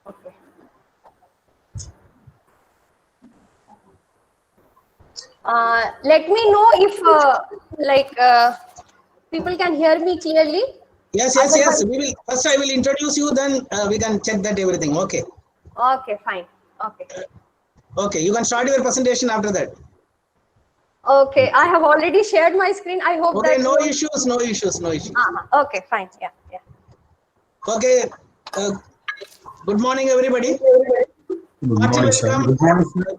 Okay. Let me know if people can hear me clearly. Yes. We will first. I will introduce you. Then we can check that everything. Okay. Okay, fine. Okay. Okay. You can start your presentation after that. Okay, I have already shared my screen. I hope Okay. that. No issues. No issues. No issues. Okay, fine. Yeah. Okay. Good morning, everybody. Hearty welcome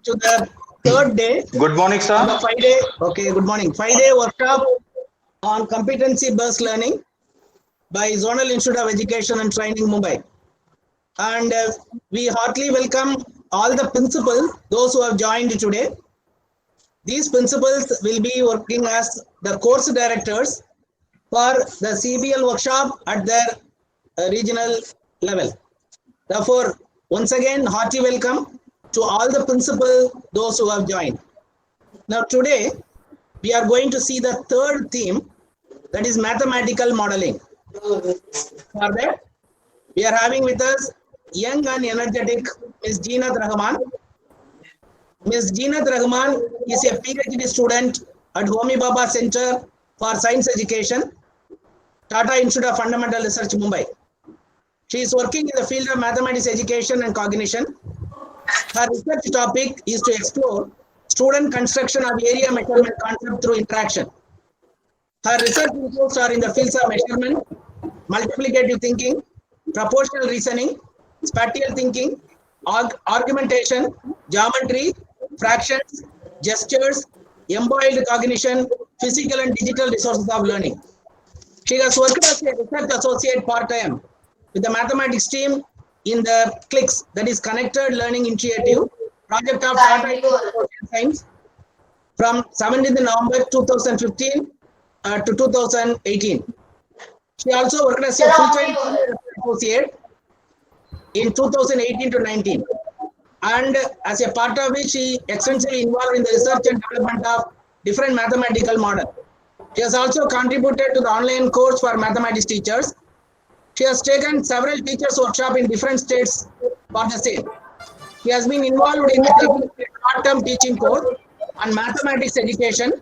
to the third day Good morning, sir. of the 5-day. Okay. Good morning. 5-day workshop on competency-based learning by Zonal Institute of Education and Training, Mumbai. And we heartily welcome all the principals, those who have joined today. These principals will be working as the course directors for the CBL workshop at their regional level. Therefore, once again, hearty welcome to all the principals, those who have joined. Now, today, we are going to see the third theme, that is mathematical modeling. For that, we are having with us young and energetic Ms. Jeenat Rahman. Ms. Jeenat Rahman is a PhD student at Homi Bhabha Center for Science Education, Tata Institute of Fundamental Research, Mumbai. She is working in the field of mathematics education and cognition. Her research topic is to explore student construction of area measurement concept through interaction. Her research interests are in the fields of measurement, multiplicative thinking, proportional reasoning, spatial thinking, argumentation, geometry, fractions, gestures, embodied cognition, physical and digital resources of learning. She has worked as a research associate part-time with the mathematics team in the CLICS, that is Connected Learning Initiative, project of Tata Institute of Social Science from 17th November 2015 to 2018. She also worked as a full-time associate in 2018 to 19. And as a part of it, she extensively involved in the research and development of different mathematical models. She has also contributed to the online course for mathematics teachers. She has taken several teachers' workshops in different states for the same. She has been involved in taking a short-term teaching course on mathematics education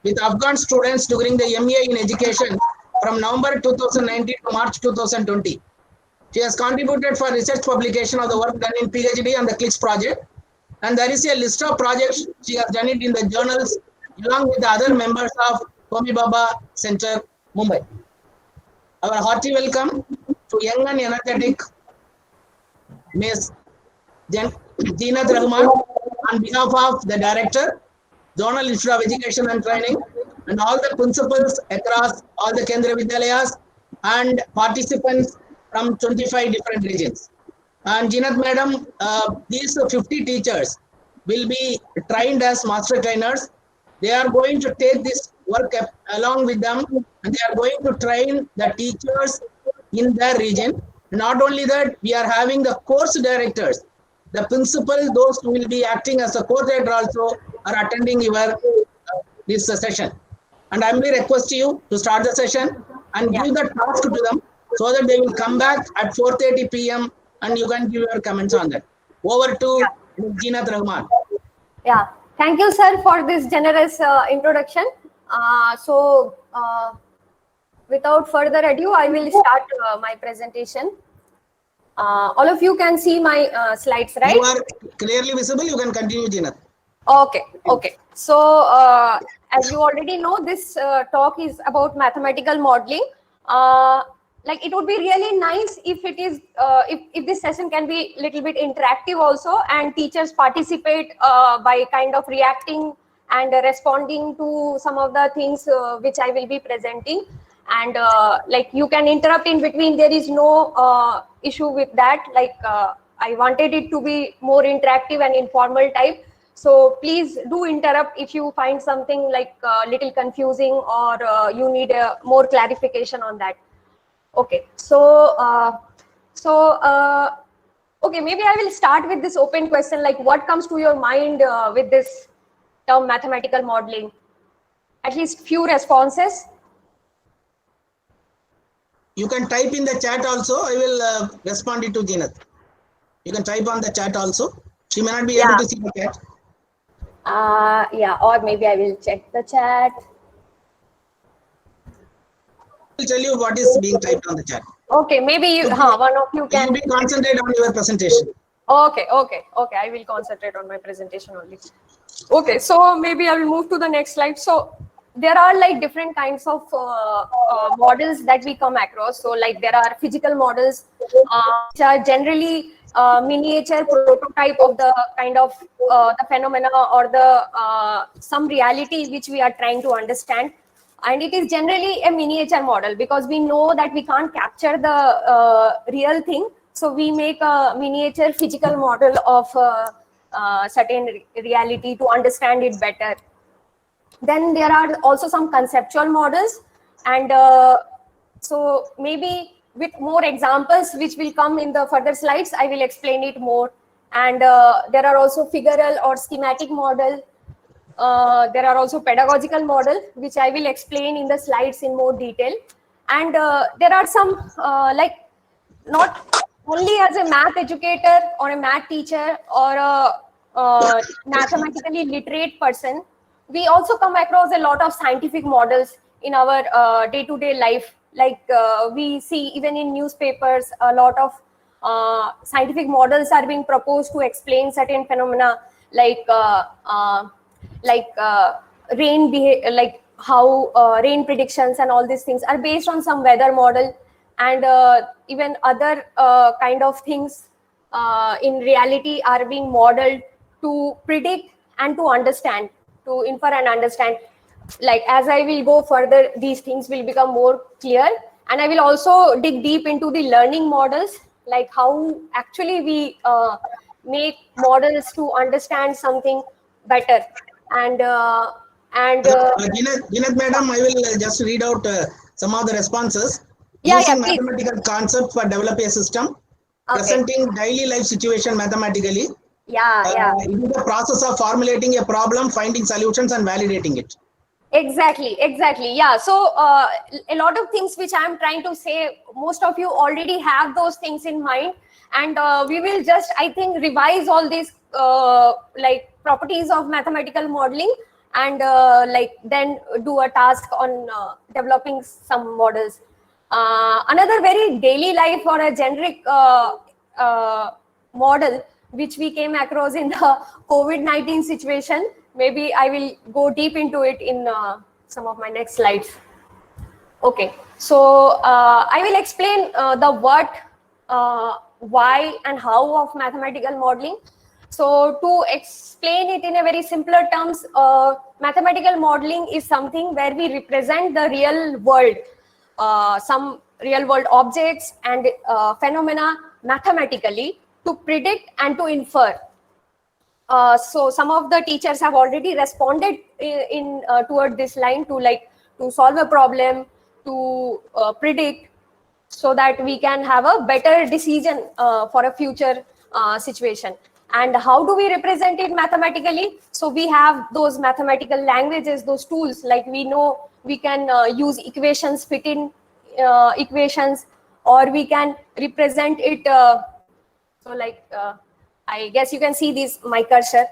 with Afghan students during the MA in education from November 2019 to March 2020. She has contributed for research publication of the work done in PhD on the CLICS project. And there is a list of projects she has done it in the journals along with the other members of Homi Bhabha Center, Mumbai. Our hearty welcome to young and energetic Ms. Jeenat Rahman on behalf of the Director, Zonal Institute of Education and Training, and all the principals across all the Kendra Vidyalayas and participants from 25 different regions. And Jeenat Madam, these 50 teachers will be trained as master trainers. They are going to take this work along with them, and they are going to train the teachers in their region. Not only that, we are having the course directors, the principal, those who will be acting as a course director also are attending your this session. And I will request you to start the session and give the task to them so that they will come back at 4:30 p.m. and you can give your comments on that. Over to Jeenat Rahman. Yeah. Thank you, sir, for this generous introduction. Without further ado, I will start my presentation. All of you can see my slides, right? You are clearly visible. You can continue, Jeenat. Okay. So, as you already know, this talk is about mathematical modeling. Like it would be really nice if it is if this session can be a little bit interactive also, and teachers participate by kind of reacting and responding to some of the things which I will be presenting. And like you can interrupt in between. There is no issue with that. Like I wanted it to be more interactive and informal type. So please do interrupt if you find something like little confusing or you need more clarification on that. Okay, okay, maybe I will start with this open question, like what comes to your mind with this term mathematical modeling? At least few responses. You can type in the chat also. I will respond it to Jeenat. You can type on the chat also. She may not be able to see the chat. Yeah, or maybe I will check the chat. I will tell you what is being typed on the chat. Okay, maybe you, one of you can. You be concentrate on your presentation. Okay. I will concentrate on my presentation only. Okay, so maybe I will move to the next slide. So there are like different kinds of models that we come across. So like there are physical models, which are generally miniature prototype of the kind of the phenomena or the some reality which we are trying to understand. And it is generally a miniature model because we know that we can't capture the real thing. So we make a miniature physical model of certain reality to understand it better. Then there are also some conceptual models, and so maybe with more examples which will come in the further slides, I will explain it more. And there are also figural or schematic model. There are also pedagogical model, which I will explain in the slides in more detail. And there are some like not only as a math educator or a math teacher or a mathematically literate person, we also come across a lot of scientific models in our day-to-day life. Like we see even in newspapers, a lot of scientific models are being proposed to explain certain phenomena, like like how rain predictions and all these things are based on some weather model, and even other kind of things in reality are being modeled to predict and to understand, to infer and understand. Like as I will go further, these things will become more clear, and I will also dig deep into the learning models, like how actually we make models to understand something better. And Ginat madam, I will just read out some of the responses. Yeah, Using please. mathematical concepts for develop a system, Okay. presenting daily life situation mathematically. Yeah. It is the process of formulating a problem, finding solutions, and validating it. Exactly. Yeah. So a lot of things which I'm trying to say, most of you already have those things in mind, and we will just, I think, revise all these like properties of mathematical modeling, and like then do a task on developing some models. Another very daily life or a generic model which we came across in the COVID-19 situation. Maybe I will go deep into it in some of my next slides. Okay, so I will explain the what, why, and how of mathematical modeling. So to explain it in a very simpler terms, mathematical modeling is something where we represent the real world, some real world objects and phenomena mathematically to predict and to infer. So some of the teachers have already responded in toward this line, to solve a problem, to predict, so that we can have a better decision for a future situation. And how do we represent it mathematically? So we have those mathematical languages, those tools, like we know we can use equations, fit in equations, or we can represent it. So like I guess you can see this my cursor.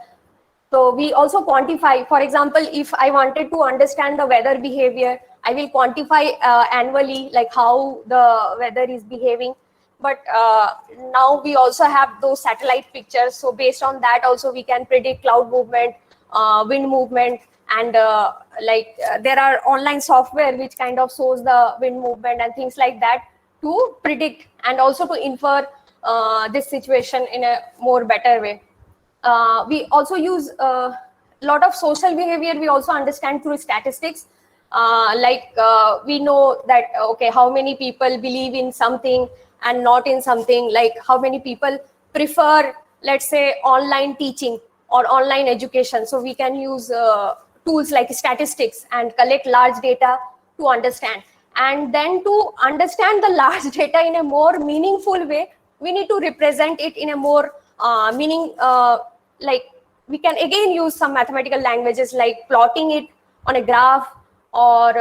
So we also quantify. For example, if I wanted to understand the weather behavior, I will quantify annually, like how the weather is behaving. But now we also have those satellite pictures. So based on that, also we can predict cloud movement, wind movement, and there are online software which kind of shows the wind movement and things like that to predict and also to infer this situation in a more better way. We also use a lot of social behavior. We also understand through statistics. We know that, okay, how many people believe in something and not in something, like how many people prefer, let's say, online teaching or online education. So we can use tools like statistics and collect large data to understand. And then to understand the large data in a more meaningful way, we need to represent it in a more like we can again use some mathematical languages like plotting it on a graph or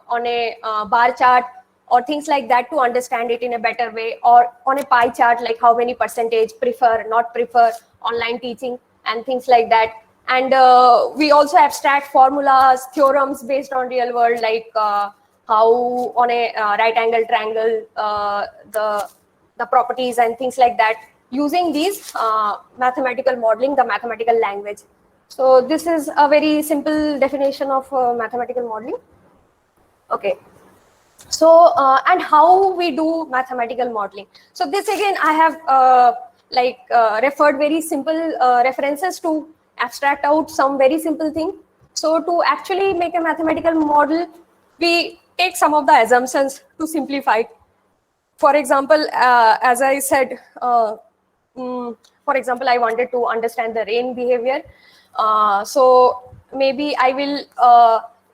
on a bar chart, or things like that to understand it in a better way, or on a pie chart, like how many percentage prefer, not prefer online teaching and things like that. And we also abstract formulas, theorems based on real world, like how on a right angle triangle, the properties and things like that, using these mathematical modeling, the mathematical language. So this is a very simple definition of mathematical modeling. Okay. So and how we do mathematical modeling. So this again I have referred very simple references to abstract out some very simple thing. So to actually make a mathematical model, we take some of the assumptions to simplify it. For example, as I said, for example, I wanted to understand the rain behavior. So maybe I will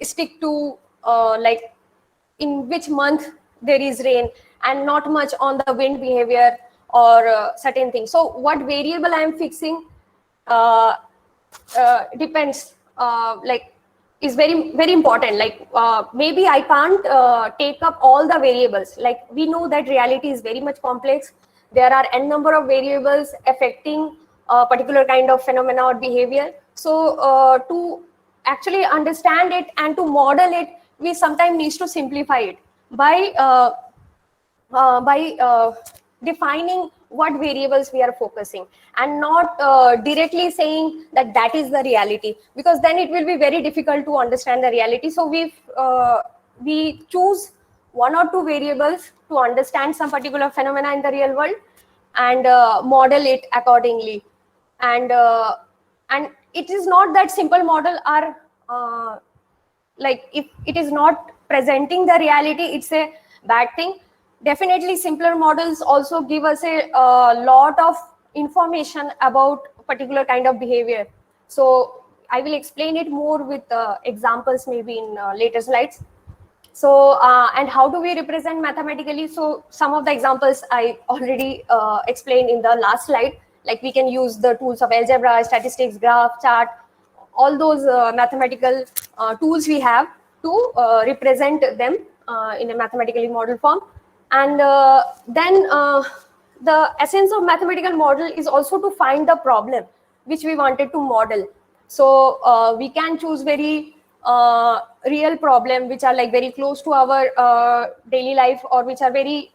stick to like in which month there is rain, and not much on the wind behavior or certain things. So what variable I am fixing depends, like is very important. Like maybe I can't take up all the variables. Like we know that reality is very much complex. There are n number of variables affecting a particular kind of phenomena or behavior. So to actually understand it and to model it, we sometimes need to simplify it by defining what variables we are focusing, and not directly saying that that is the reality, because then it will be very difficult to understand the reality. So we choose one or two variables to understand some particular phenomena in the real world, and model it accordingly. And it is not that simple model are like if it is not presenting the reality, it's a bad thing. Definitely simpler models also give us a lot of information about a particular kind of behavior. So I will explain it more with examples maybe in later slides. So and how do we represent mathematically? So some of the examples I already explained in the last slide. Like we can use the tools of algebra, statistics, graph, chart, all those mathematical tools we have to represent them in a mathematically model form. And then the essence of mathematical model is also to find the problem which we wanted to model. So we can choose very real problem which are like very close to our daily life, or which are very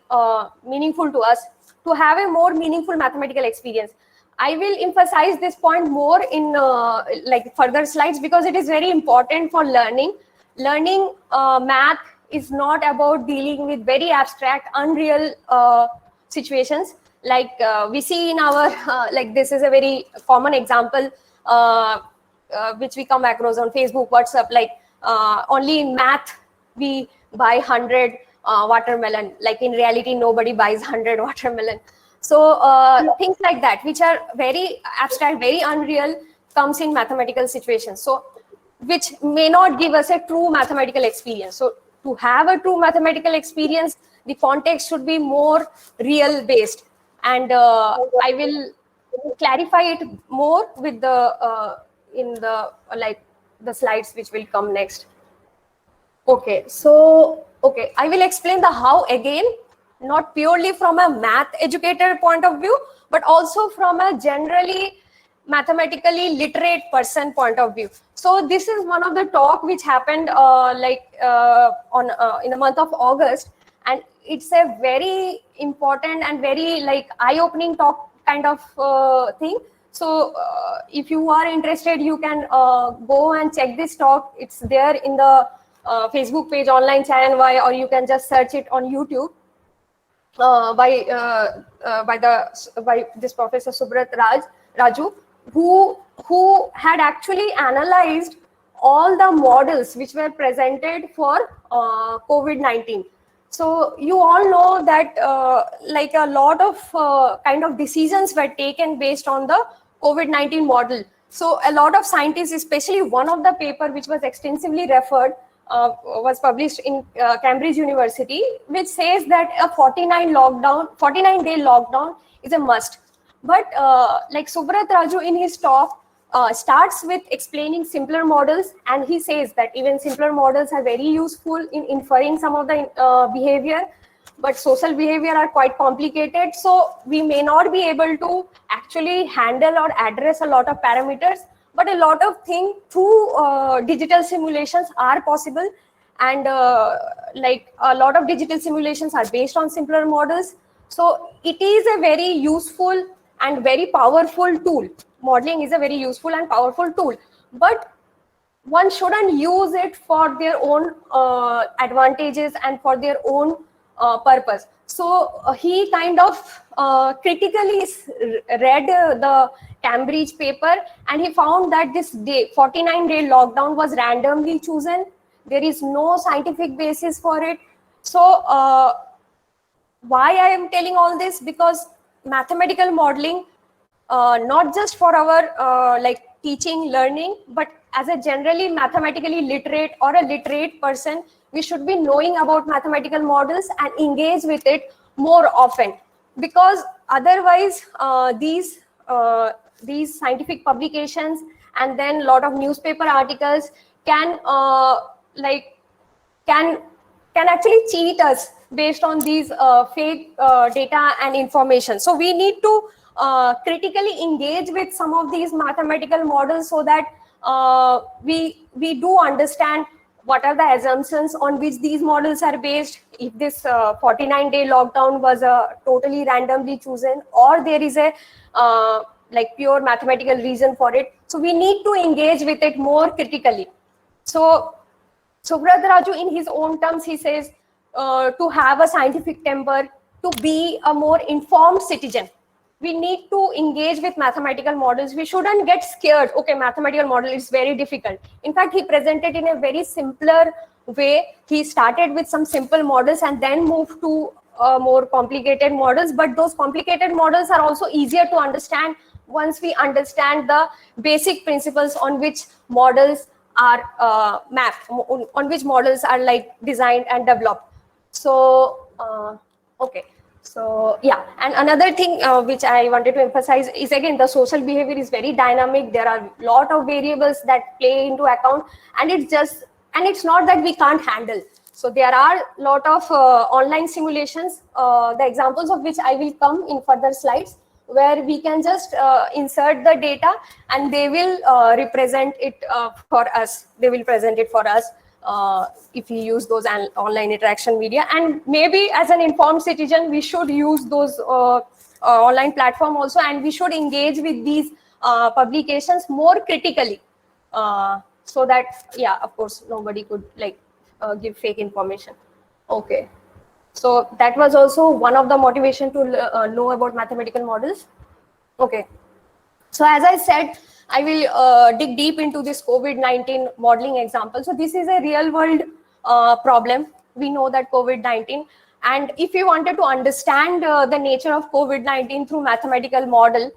meaningful to us, to have a more meaningful mathematical experience. I will emphasize this point more in like further slides, because it is very important for learning. Learning math is not about dealing with very abstract, unreal situations. Like we see in our, like this is a very common example which we come across on Facebook, WhatsApp, like only in math we buy 100 watermelon. Like in reality, nobody buys 100 watermelon. So things like that, which are very abstract, very unreal, comes in mathematical situations. So which may not give us a true mathematical experience. So to have a true mathematical experience, the context should be more real based. And I will clarify it more with the in the like the slides which will come next. Okay, so okay, I will explain the how again, not purely from a math educator point of view, but also from a generally mathematically literate person point of view. So this is one of the talk which happened on in the month of August, and it's a very important and very like eye-opening talk kind of thing. So if you are interested, you can go and check this talk. It's there in the Facebook page Online ChaiNY, or you can just search it on YouTube by this Professor Subrat Raju, who had actually analyzed all the models which were presented for COVID-19. So you all know that like a lot of kind of decisions were taken based on the COVID-19 model. So a lot of scientists, especially one of the paper which was extensively referred, was published in Cambridge University, which says that a 49-day lockdown is a must. But like Subrat Raju in his talk starts with explaining simpler models, and he says that even simpler models are very useful in inferring some of the behavior, but social behavior are quite complicated, so we may not be able to actually handle or address a lot of parameters, but a lot of things through digital simulations are possible, and like a lot of digital simulations are based on simpler models. So it is a very useful and very powerful tool. Modeling is a very useful and powerful tool, but one shouldn't use it for their own advantages and for their own purpose. So he kind of critically read the Cambridge paper, and he found that this 49-day lockdown was randomly chosen. There is no scientific basis for it. So why I am telling all this? Because mathematical modeling, not just for our like teaching, learning, but as a generally mathematically literate or a literate person, we should be knowing about mathematical models and engage with it more often, because otherwise these scientific publications and then a lot of newspaper articles can can actually cheat us based on these fake data and information. So we need to critically engage with some of these mathematical models so that we do understand what are the assumptions on which these models are based. If this 49-day lockdown was totally randomly chosen, or there is a like pure mathematical reason for it. So we need to engage with it more critically. So Subrat Raju, in his own terms, he says to have a scientific temper, to be a more informed citizen, we need to engage with mathematical models. We shouldn't get scared. Okay, mathematical model is very difficult. In fact, he presented in a very simpler way. He started with some simple models and then moved to more complicated models. But those complicated models are also easier to understand once we understand the basic principles on which models are mapped, on which models are like designed and developed. So, okay. So yeah, and another thing which I wanted to emphasize is, again, the social behavior is very dynamic. There are a lot of variables that play into account, and it's not that we can't handle. So there are a lot of online simulations, the examples of which I will come in further slides, where we can just insert the data and they will represent it for us. They will present it for us. If we use those online interaction media, and maybe as an informed citizen, we should use those online platform also, and we should engage with these publications more critically, so that, yeah, of course, nobody could like give fake information. Okay, so that was also one of the motivation to know about mathematical models. Okay, so as I said, I will dig deep into this COVID-19 modeling example. So this is a real world problem. We know that COVID-19, and if we wanted to understand the nature of COVID-19 through mathematical model,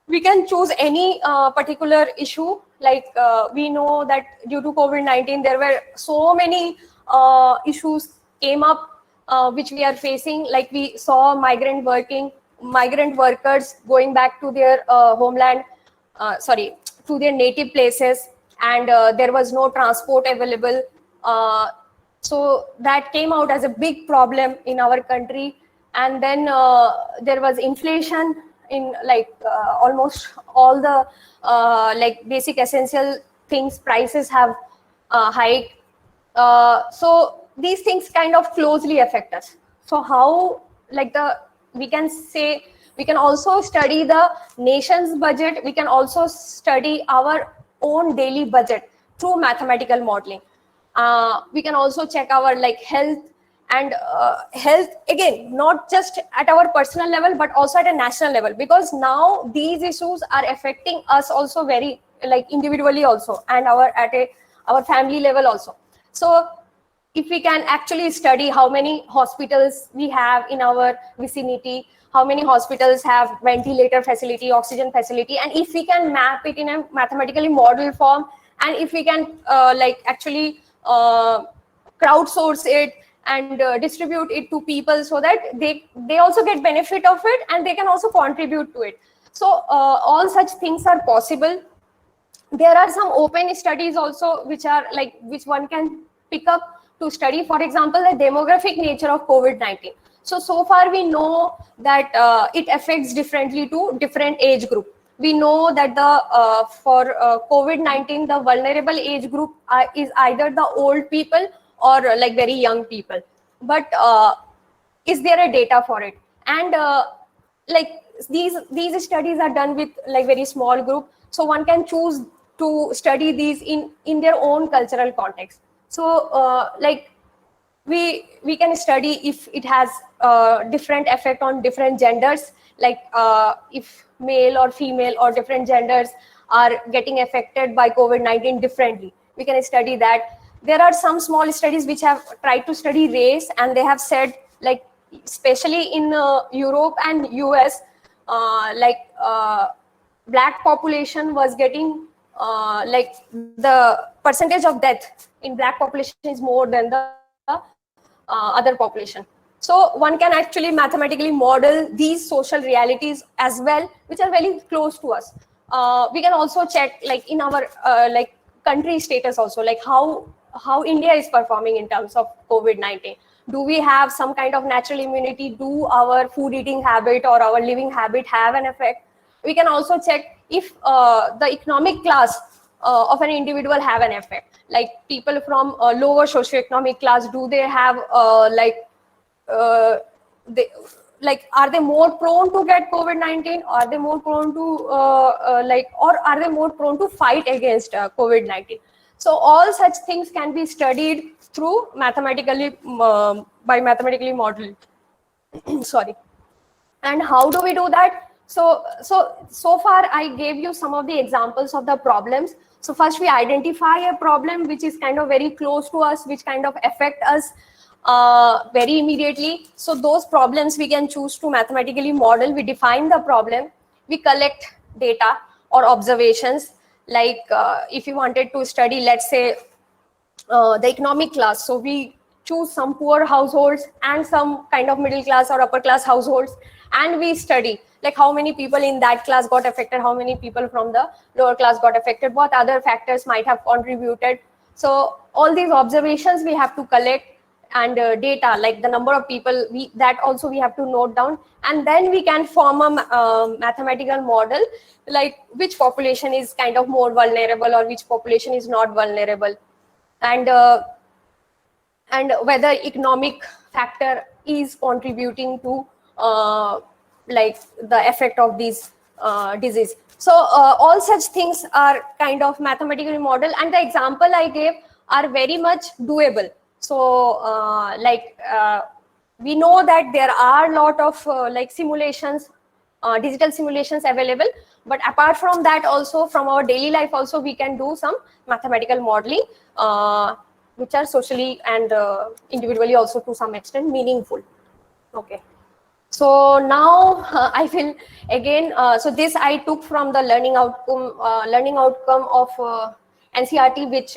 we can choose any particular issue. Like we know that due to COVID-19, there were so many issues came up which we are facing. Like we saw migrant workers going back to their homeland, to their native places, and there was no transport available. So that came out as a big problem in our country. And then there was inflation in like almost all the like basic essential things, prices have hiked. So these things kind of closely affect us. So how, like we can also study the nation's budget. We can also study our own daily budget through mathematical modeling. We can also check our like health, and health, again, not just at our personal level, but also at a national level, because now these issues are affecting us also very like individually also, and our family level also. So if we can actually study how many hospitals we have in our vicinity, how many hospitals have ventilator facility, oxygen facility, and if we can map it in a mathematically model form, and if we can like actually crowdsource it and distribute it to people, so that they also get benefit of it and they can also contribute to it. So all such things are possible. There are some open studies also which are like which one can pick up to study, for example, the demographic nature of COVID-19. So far we know that it affects differently to different age group. We know that the for COVID-19 the vulnerable age group is either the old people or like very young people, but is there a data for it? And like these studies are done with like very small group, so one can choose to study these in their own cultural context. So like we can study if it has different effect on different genders, like if male or female or different genders are getting affected by COVID-19 differently, we can study that. There are some small studies which have tried to study race, and they have said like especially in Europe and US, like black population was getting like the percentage of death in black population is more than the other population. So one can actually mathematically model these social realities as well, which are very close to us. We can also check like in our like country status also, like how India is performing in terms of COVID-19. Do we have some kind of natural immunity? Do our food eating habit or our living habit have an effect? We can also check if the economic class of an individual have an effect. Like people from lower socioeconomic class, do they have they like are they more prone to get COVID-19? Are they more prone to or are they more prone to fight against COVID-19? So all such things can be studied through mathematically by mathematically modeled. Sorry. And how do we do that? So far I gave you some of the examples of the problems. So first we identify a problem which is kind of very close to us, which kind of affect us very immediately. So those problems we can choose to mathematically model. We define the problem, we collect data or observations. Like if you wanted to study, let's say the economic class, so we choose some poor households and some kind of middle class or upper class households, and we study like how many people in that class got affected, how many people from the lower class got affected, what other factors might have contributed. So all these observations we have to collect, and data like the number of people, that also we have to note down, and then we can form a mathematical model like which population is kind of more vulnerable or which population is not vulnerable, and whether economic factor is contributing to like the effect of this disease. So all such things are kind of mathematically modeled, and the example I gave are very much doable. So we know that there are a lot of like simulations, digital simulations available, but apart from that also from our daily life also we can do some mathematical modeling which are socially and individually also to some extent meaningful. Okay. So now I will again, so this I took from the learning outcome of NCERT, which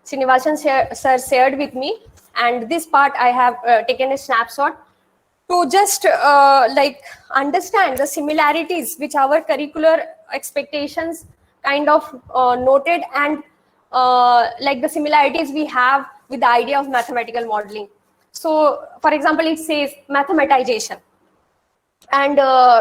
Srinivasan sir shared with me, and this part I have taken a snapshot to just like understand the similarities which our curricular expectations kind of noted, and like the similarities we have with the idea of mathematical modeling. So for example, it says mathematization, and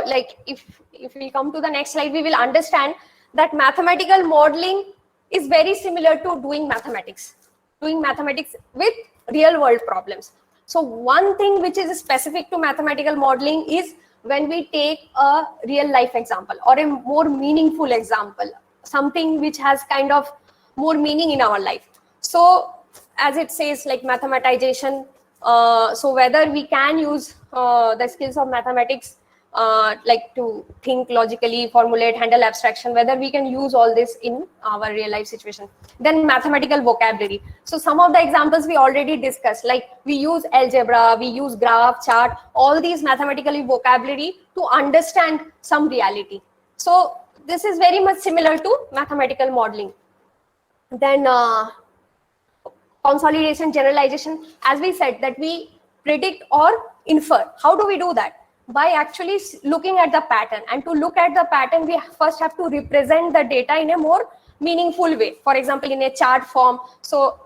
like if we come to the next slide, we will understand that mathematical modeling is very similar to doing mathematics with real world problems. So one thing which is specific to mathematical modeling is when we take a real life example or a more meaningful example, something which has kind of more meaning in our life. So as it says, like mathematization, so whether we can use the skills of mathematics like to think logically, formulate, handle abstraction, whether we can use all this in our real life situation. Then mathematical vocabulary. So some of the examples we already discussed, like we use algebra, we use graph, chart, all these mathematical vocabulary to understand some reality. So this is very much similar to mathematical modeling. Then consolidation, generalization, as we said that we predict or infer. How do we do that? By actually looking at the pattern, and to look at the pattern we first have to represent the data in a more meaningful way. For example, in a chart form. So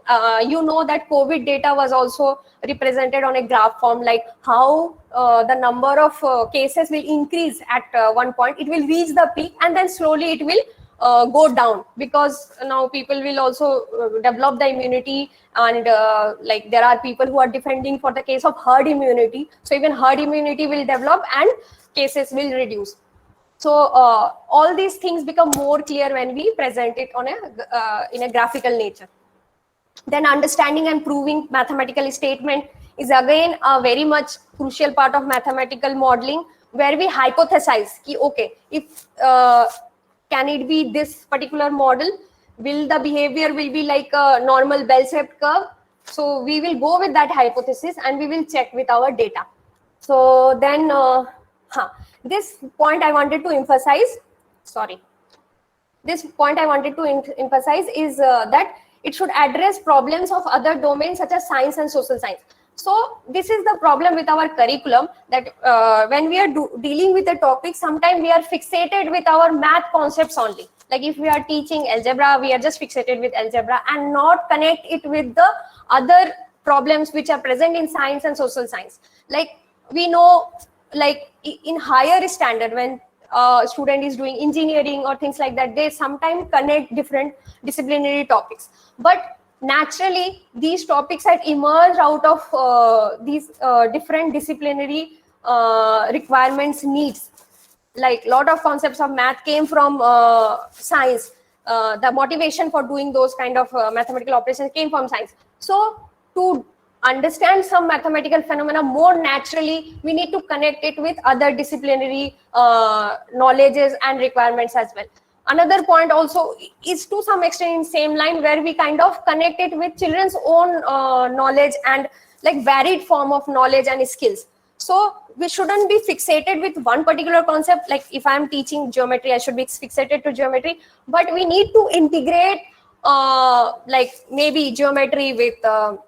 you know that COVID data was also represented on a graph form, like how the number of cases will increase at one point. It will reach the peak and then slowly it will go down, because now people will also develop the immunity, and like there are people who are defending for the case of herd immunity. So even herd immunity will develop and cases will reduce. So all these things become more clear when we present it on in a graphical nature. Then understanding and proving mathematical statement is again a very much crucial part of mathematical modeling, where we hypothesize ki, okay, if can it be this particular model, will the behavior will be like a normal bell-shaped curve. So we will go with that hypothesis and we will check with our data. So then this point I wanted to emphasize, this point I wanted to emphasize is that it should address problems of other domains such as science and social science. So this is the problem with our curriculum, that when we are dealing with a topic, sometimes we are fixated with our math concepts only. Like if we are teaching algebra, we are just fixated with algebra and not connect it with the other problems which are present in science and social science. Like we know, like in higher standard, when student is doing engineering or things like that, they sometimes connect different disciplinary topics. But naturally, these topics had emerged out of these different disciplinary requirements, needs. Like a lot of concepts of math came from science. The motivation for doing those kind of mathematical operations came from science. So to understand some mathematical phenomena more naturally, we need to connect it with other disciplinary knowledges and requirements as well. Another point also is to some extent in same line, where we kind of connect it with children's own knowledge and like varied form of knowledge and skills. So we shouldn't be fixated with one particular concept. Like if I'm teaching geometry, I should be fixated to geometry, but we need to integrate like maybe geometry with the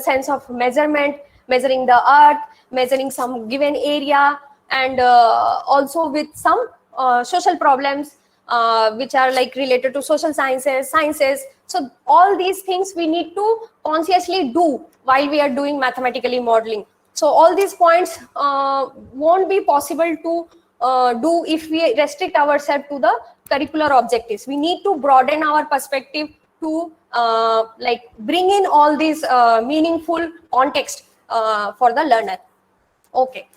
sense of measurement, measuring the earth, measuring some given area, and also with some social problems which are like related to social sciences. So all these things we need to consciously do while we are doing mathematically modeling. So all these points won't be possible to do if we restrict ourselves to the curricular objectives. We need to broaden our perspective to like bring in all these meaningful context for the learner. Okay.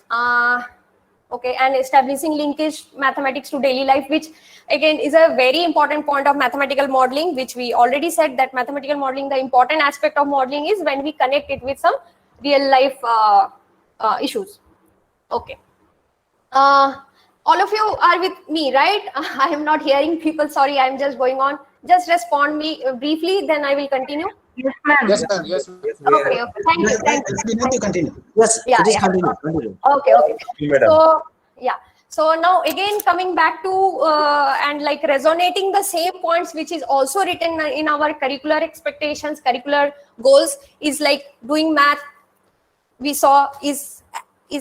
Okay, and establishing linkage mathematics to daily life, which again is a very important point of mathematical modeling, which we already said that mathematical modeling, the important aspect of modeling is when we connect it with some real life issues. Okay. All of you are with me, right? I am not hearing people. Sorry, I am just going on. Just respond me briefly, then I will continue. Yes, ma'am. Yes, ma'am. Yes, ma'am. Okay, okay. Thank you. Thank you. We need to continue. Yes, Yeah, it is yeah. continue. Okay, okay. Madam. So yeah. So now again coming back to and like resonating the same points which is also written in our curricular expectations, curricular goals, is like doing math. We saw is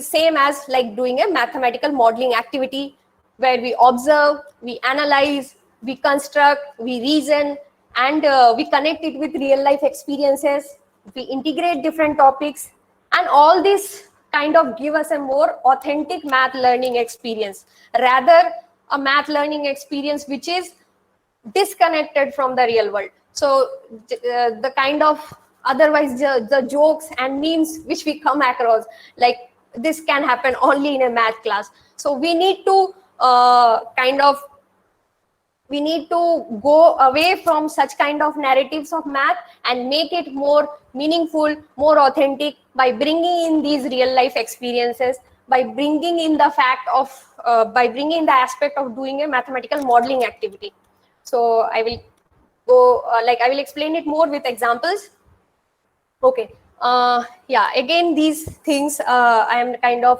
same as like doing a mathematical modeling activity, where we observe, we analyze, we construct, we reason, and we connect it with real life experiences. We integrate different topics, and all this kind of give us a more authentic math learning experience, rather a math learning experience which is disconnected from the real world. So the kind of otherwise the jokes and memes which we come across, like this can happen only in a math class. So we need to we need to go away from such kind of narratives of math and make it more meaningful, more authentic, by bringing in these real life experiences, by bringing in the fact of by bringing in the aspect of doing a mathematical modeling activity. So I will go I will explain it more with examples. Okay. Yeah, again these things I am kind of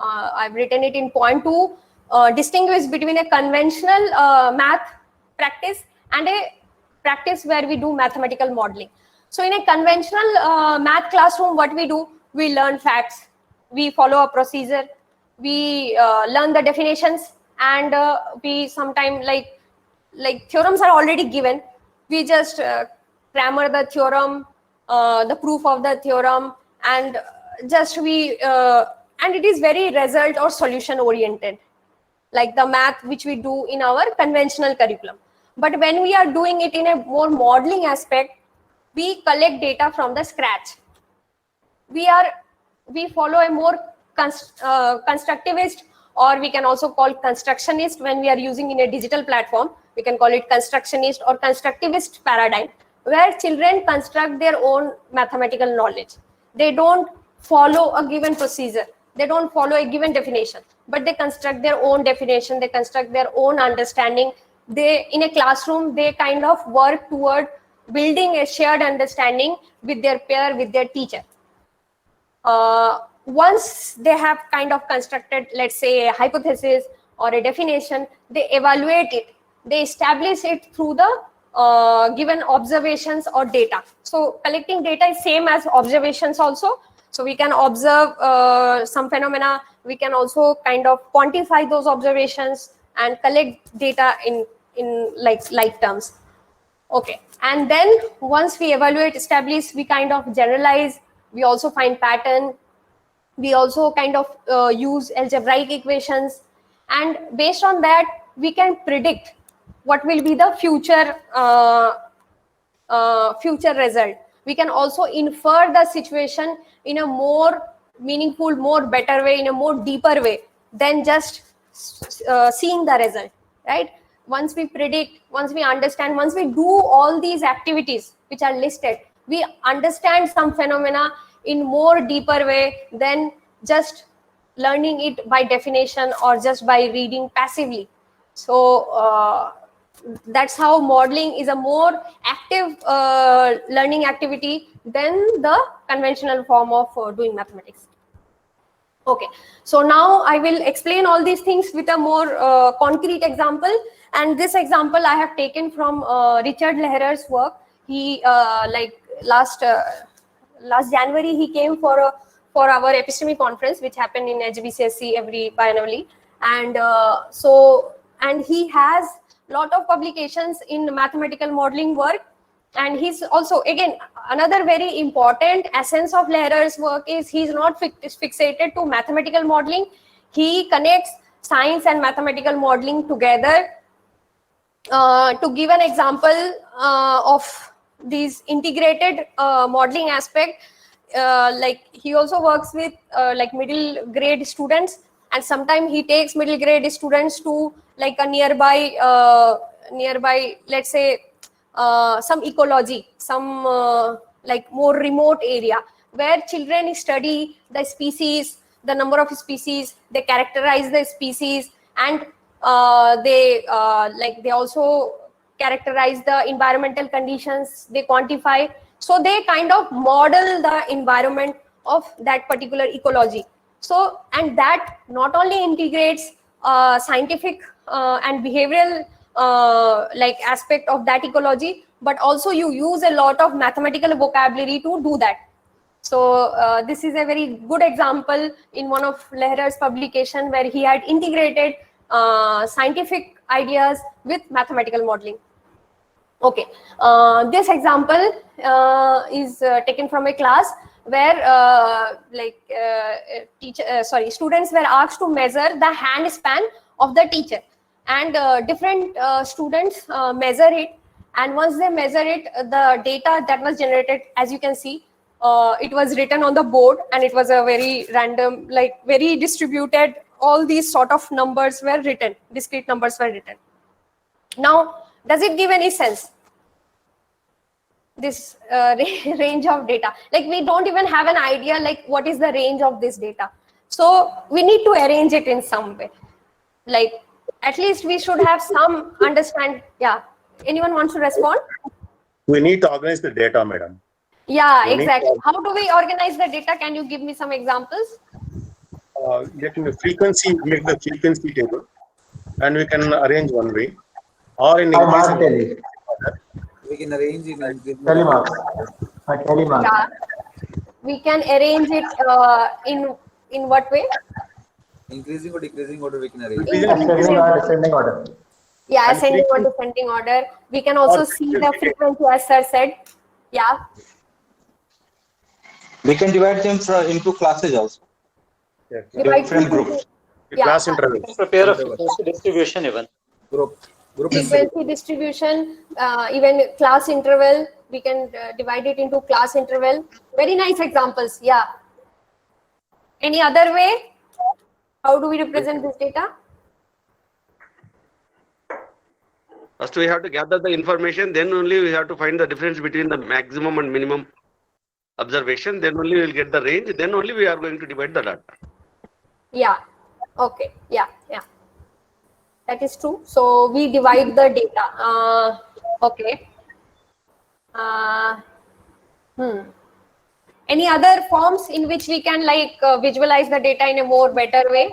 I've written it in point 2. Distinguish between a conventional math practice and a practice where we do mathematical modeling. So in a conventional math classroom, what we do, we learn facts, we follow a procedure, we learn the definitions, and we sometimes like like theorems are already given. We just grammar the theorem, the proof of the theorem, and just and it is very result or solution oriented, like the math which we do in our conventional curriculum. But when we are doing it in a more modeling aspect, we collect data from the scratch. We follow a more constructivist, or we can also call constructionist. When we are using in a digital platform, we can call it constructionist or constructivist paradigm, where children construct their own mathematical knowledge. They don't follow a given procedure, they don't follow a given definition, but they construct their own definition, they construct their own understanding. They, in a classroom, they kind of work toward building a shared understanding with their peer, with their teacher. Once they have kind of constructed, let's say, a hypothesis or a definition, they evaluate it, they establish it through the given observations or data. So collecting data is same as observations also. So we can observe some phenomena, we can also kind of quantify those observations and collect data in like terms. Okay, and then once we evaluate, establish, we kind of generalize, we also find pattern, we also kind of use algebraic equations, and based on that we can predict what will be the future future result. We can also infer the situation in a more meaningful, more better way, in a more deeper way than just seeing the result, right? Once we predict, once we understand, once we do all these activities which are listed, we understand some phenomena in more deeper way than just learning it by definition or just by reading passively. So that's how modeling is a more active learning activity than the conventional form of doing mathematics. Okay, so now I will explain all these things with a more concrete example. And this example I have taken from Richard Lehrer's work. He like last January he came for our epistemic conference, which happened in HBCSE every biannually, and he has lot of publications in mathematical modeling work. And he's also, again, another very important essence of Lehrer's work is he's not fixated to mathematical modeling. He connects science and mathematical modeling together. To give an example of these integrated modeling aspect, like he also works with like middle grade students, and sometimes he takes middle grade students to like a nearby, let's say, some ecology, some like more remote area where children study the species, the number of species, they characterize the species, and they also characterize the environmental conditions, they quantify. So they kind of model the environment of that particular ecology. So, and that not only integrates scientific and behavioral like aspect of that ecology, but also you use a lot of mathematical vocabulary to do that. So this is a very good example in one of Lehrer's publication where he had integrated scientific ideas with mathematical modeling. Okay, this example is taken from a class where students were asked to measure the hand span of the teacher, and different students measure it, and once they measure it, the data that was generated, as you can see, it was written on the board, and it was a very random, like very distributed, all these sort of numbers were written, discrete numbers were written. Now, does it give any sense, this range of data? Like we don't even have an idea like what is the range of this data. So we need to arrange it in some way. Like at least we should have some understand. Yeah, anyone wants to respond? We need to organize the data, madam. Yeah, exactly. How do we organize the data? Can you give me some examples? Getting the frequency, make the frequency table, and we can arrange one way, or in increasing. We can arrange it in telemark. Yeah, we can arrange it in what way? Increasing or decreasing order we can arrange. Ascending or descending order. Yeah, And ascending or frequency descending order. We can also or see the frequency. frequency, as sir said. Yeah. We can divide them into classes also, Yes. Divide different into, groups. yeah, Class intervals. Prepare a frequency distribution even. Group frequency distribution, even class interval. We can divide it into class interval. Very nice examples. Yeah. Any other way? How do we represent this data? First, we have to gather the information, then only we have to find the difference between the maximum and minimum observation. Then only we will get the range. Then only we are going to divide the data. Yeah. Okay. Yeah. Yeah. That is true. So we divide the data. Okay. Any other forms in which we can visualize the data in a more better way?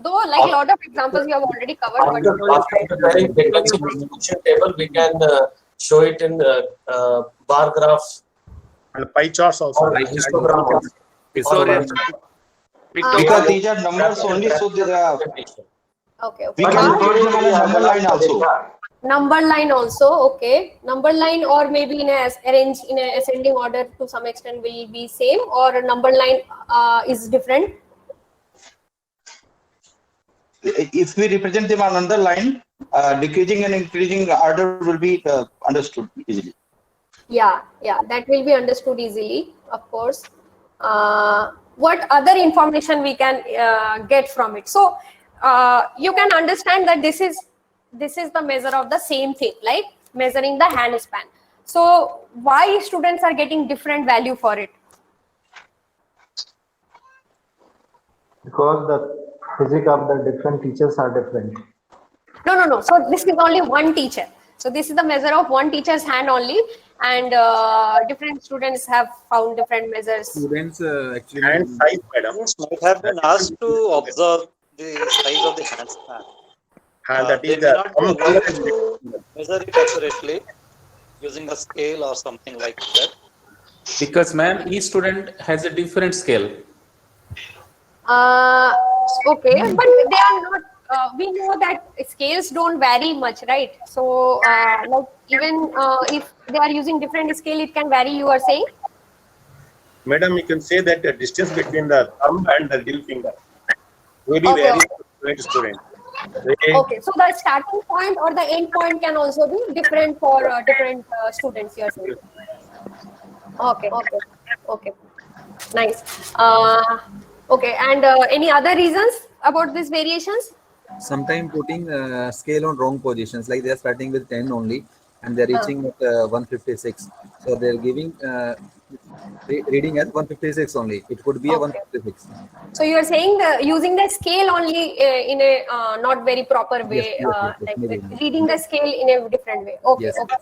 Though, like a lot of examples you have already covered. After preparing frequency distribution table, we can show it in bar graph And pie charts also. or histogram also. Pictorial. Because these are numbers only, so they are. Okay. We Okay. can put them on a number line also. Number line also. Okay. Number line, or maybe in a arrange in a ascending order to some extent will be same, or a number line is different. If we represent them on another line, decreasing and increasing order will be understood easily. Yeah, yeah, that will be understood easily, of course. What other information we can get from it? So you can understand that this is the measure of the same thing, like measuring the hand span. So why students are getting different value for it? Because the physics of the different teachers are different. No. So this is only one teacher. So this is the measure of one teacher's hand only, and different students have found different measures. Students actually. And size, madam. Students might have been asked to observe the size of the hand span. And that They is may the not be allowed to measure it accurately using a scale or something like that. Because ma'am, each student has a different scale. Okay, but they are not. We know that scales don't vary much, right? So, like even if they are using different scale, it can vary. You are saying? Madam, you can say that the distance between the thumb and the little finger will be Okay. very student. Okay, so the starting point or the end point can also be different for different students. You are saying? Okay, nice. Okay, and any other reasons about these variations? Sometimes putting scale on wrong positions, like they are starting with 10 only and they're reaching at 156. So they're giving reading at 156 only. It could be a 156. So you are saying using the scale only in a not very proper way, Yes, like maybe. reading the scale in a different way. Okay, Yes. okay.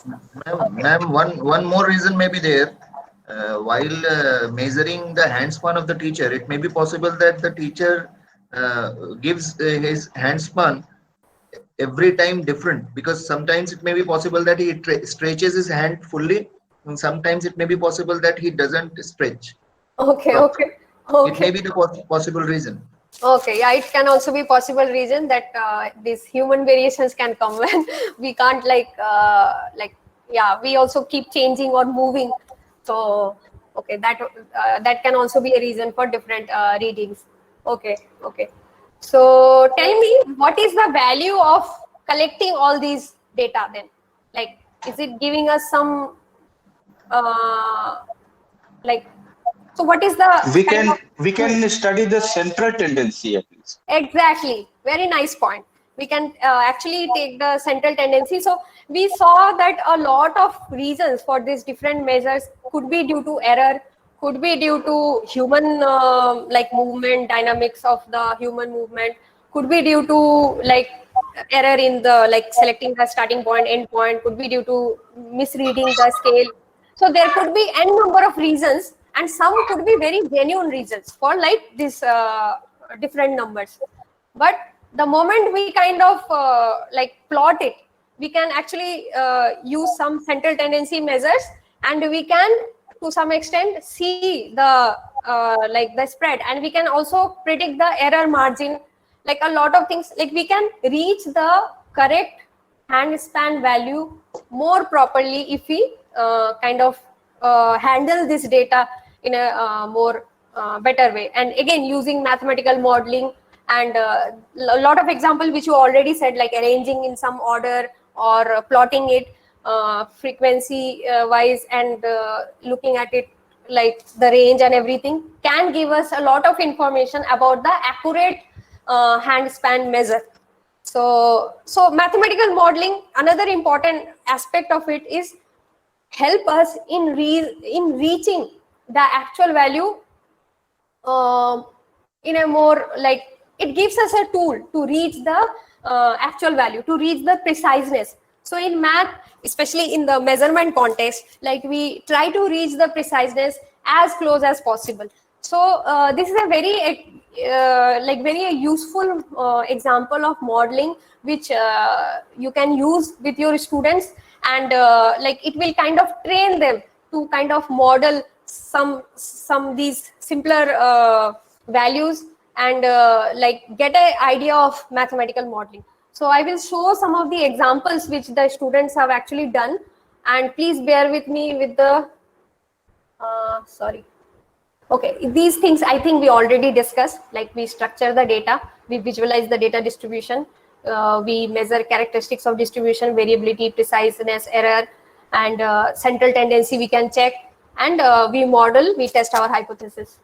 Ma'am, one more reason may be there. While measuring the hand span of the teacher, it may be possible that the teacher gives his hand span every time different, because sometimes it may be possible that he stretches his hand fully, and sometimes it may be possible that he doesn't stretch. Okay. It may be the possible reason. Okay, yeah, it can also be possible reason that these human variations can come when we can't we also keep changing or moving. So okay, that can also be a reason for different readings. Okay. So tell me, what is the value of collecting all these data then? Like, is it giving us some so what is the We can study the central tendency at least. Exactly, very nice point. We can actually take the central tendency. So we saw that a lot of reasons for these different measures could be due to error, could be due to human movement, dynamics of the human movement, could be due to error in the selecting the starting point, end point, could be due to misreading the scale. So there could be n number of reasons, and some could be very genuine reasons for these different numbers. But the moment we kind of plot it, we can actually use some central tendency measures, and we can to some extent see the the spread, and we can also predict the error margin, a lot of things, we can reach the correct hand span value more properly if we kind of handle this data in a more better way. And again, using mathematical modeling and a lot of example which you already said, like arranging in some order or plotting it frequency wise and looking at it like the range and everything can give us a lot of information about the accurate hand span measure. So mathematical modeling, another important aspect of it is help us in reaching the actual value in a more like, it gives us a tool to reach the actual value, to reach the preciseness. So in math, especially in the measurement context, like we try to reach the preciseness as close as possible. So this is a very very useful example of modeling which you can use with your students, and like it will kind of train them to kind of model some these simpler values and like get an idea of mathematical modeling. So I will show some of the examples which the students have actually done, and please bear with me with the sorry. Okay, these things I think we already discussed, like we structure the data, we visualize the data distribution, we measure characteristics of distribution, variability, preciseness, error, and central tendency we can check, and we model, we test our hypothesis.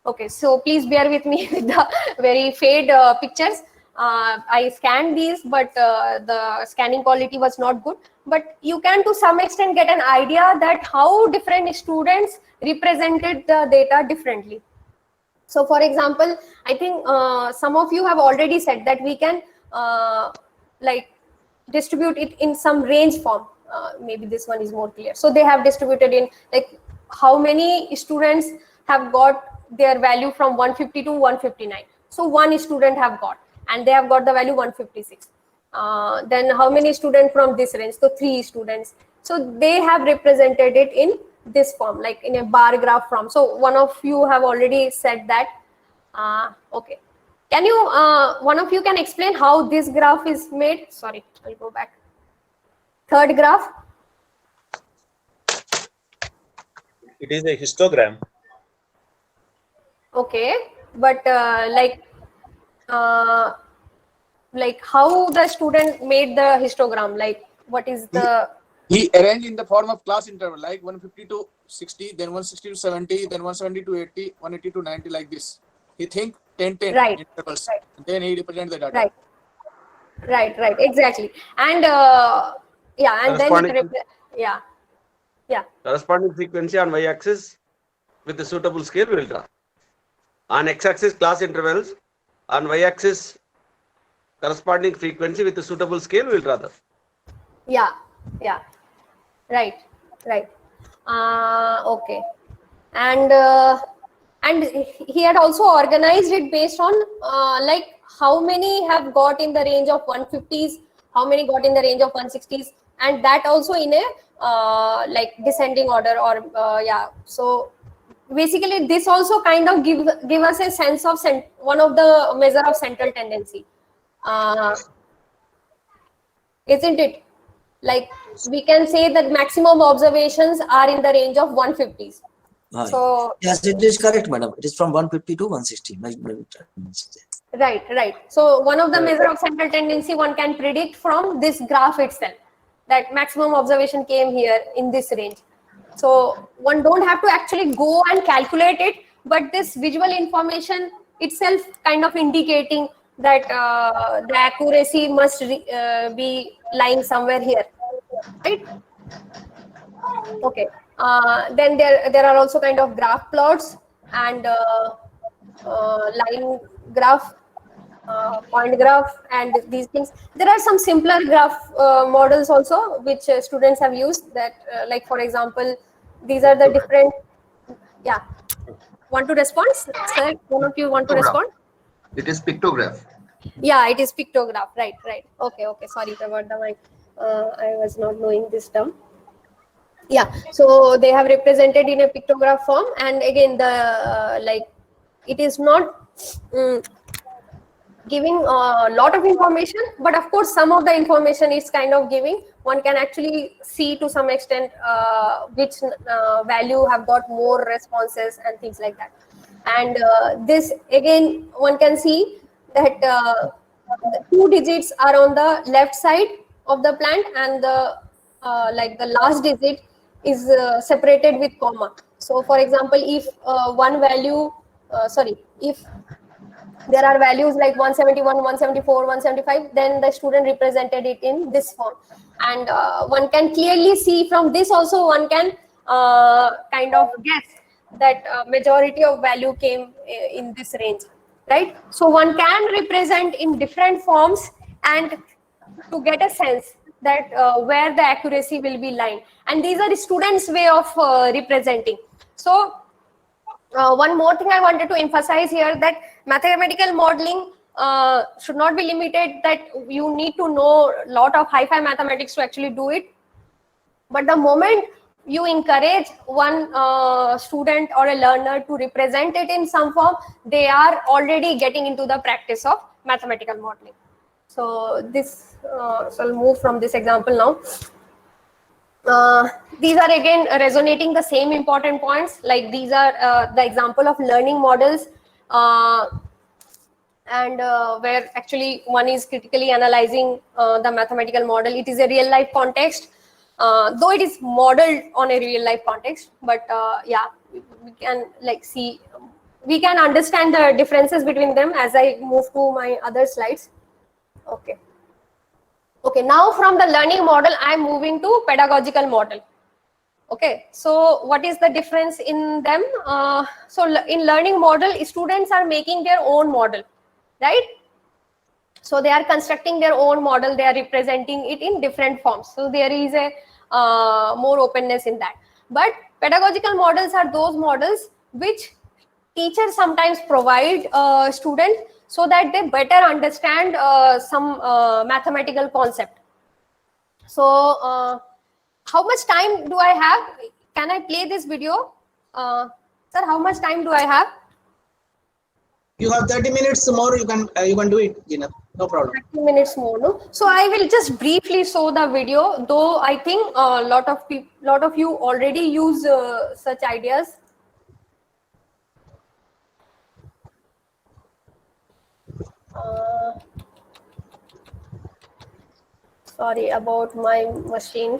Okay, so please bear with me with the very fade pictures. I scanned these, but the scanning quality was not good. But you can to some extent get an idea that how different students represented the data differently. So for example, I think some of you have already said that we can like distribute it in some range form. Maybe this one is more clear. So they have distributed in like how many students have got their value from 150 to 159. So one student have got, and they have got the value 156. Then how many students from this range? So 3 students. So they have represented it in this form, like in a bar graph form. So one of you have already said that. Okay. Can you, one of you can explain how this graph is made? Sorry, I'll go back. Third graph. It is a histogram. Okay, but like how the student made the histogram, like what is the... He arranged in the form of class interval, like 150 to 60, then 160 to 70, then 170 to 80, 180 to 90, like this. He think 10-10 right. intervals. Right. Then he represents the data. Right, exactly. And yeah, and then corresponding frequency on y-axis with the suitable scale we will draw. On x-axis class intervals, on y-axis corresponding frequency with the suitable scale we will draw that. Yeah, right. Okay, and he had also organized it based on like how many have got in the range of 150s, how many got in the range of 160s, and that also in a like descending order, or yeah. So basically this also kind of give us a sense of one of the measure of central tendency, isn't it? Like we can say that maximum observations are in the range of 150s. So yes, it is correct, madam. It is from 150 to 160. Right. So one of the measure of central tendency one can predict from this graph itself, that maximum observation came here in this range. So one don't have to actually go and calculate it, but this visual information itself kind of indicating that the accuracy must be lying somewhere here, right? Okay. Then there are also kind of graph plots and line graph, point graph, and these things. There are some simpler graph models also which students have used, that like for example, these are the different. Yeah, want to respond, sir? One of you want to respond? It is pictograph. Yeah, it is pictograph. Right. Okay. Sorry about the mic. I was not knowing this term. Yeah, so they have represented in a pictograph form, and again the like it is not giving a lot of information, but of course some of the information is kind of giving. One can actually see to some extent which value have got more responses and things like that. And this again, one can see that the 2 digits are on the left side of the plant, and the like the last digit is separated with comma. So for example, if one value if there are values like 171, 174, 175, then the student represented it in this form. And one can clearly see from this also, one can kind of guess that majority of value came in this range, right? So one can represent in different forms and to get a sense that where the accuracy will be lying. And these are the students' way of representing. So one more thing I wanted to emphasize here, that mathematical modeling should not be limited that you need to know a lot of hi-fi mathematics to actually do it. But the moment you encourage one student or a learner to represent it in some form, they are already getting into the practice of mathematical modeling. So this, so I'll move from this example now. These are again resonating the same important points, like these are the example of learning models, and where actually one is critically analyzing the mathematical model. It is a real life context, though it is modeled on a real life context, but yeah, we can like see, we can understand the differences between them as I move to my other slides. Okay, now from the learning model, I'm moving to pedagogical model. Okay, so what is the difference in them? So in learning model, students are making their own model, right? So they are constructing their own model, they are representing it in different forms. So there is a more openness in that. But pedagogical models are those models which teachers sometimes provide students so that they better understand some mathematical concept. So how much time do I have? Can I play this video? Sir, how much time do I have? You have 30 minutes more, you can do it, Gina. No problem. 30 minutes more, no? So I will just briefly show the video, though I think a lot of you already use such ideas. Sorry about my machine.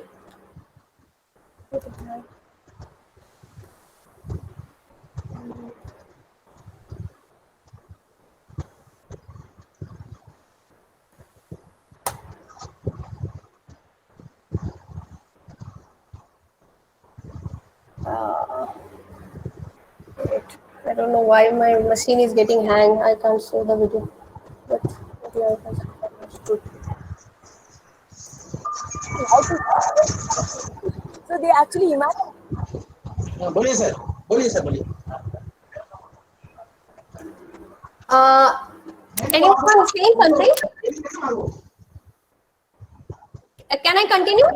I don't know why my machine is getting hang. I can't show the video. But yeah, I understood. So they actually imagine. बोलिए sir, बोलिए. Anyone saying something? Can I continue?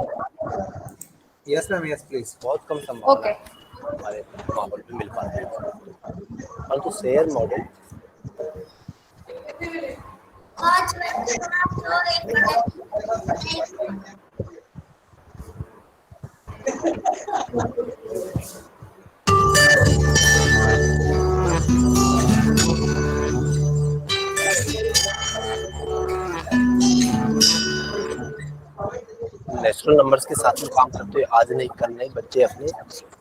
Yes, ma'am. Yes, please. बहुत कम संभावना Okay. हमारे माहौल में मिल पाते हैं, परंतु शेयर मॉडल नेचुरल नंबर्स के साथ में काम करते हुए आज नहीं कल नहीं बच्चे अपने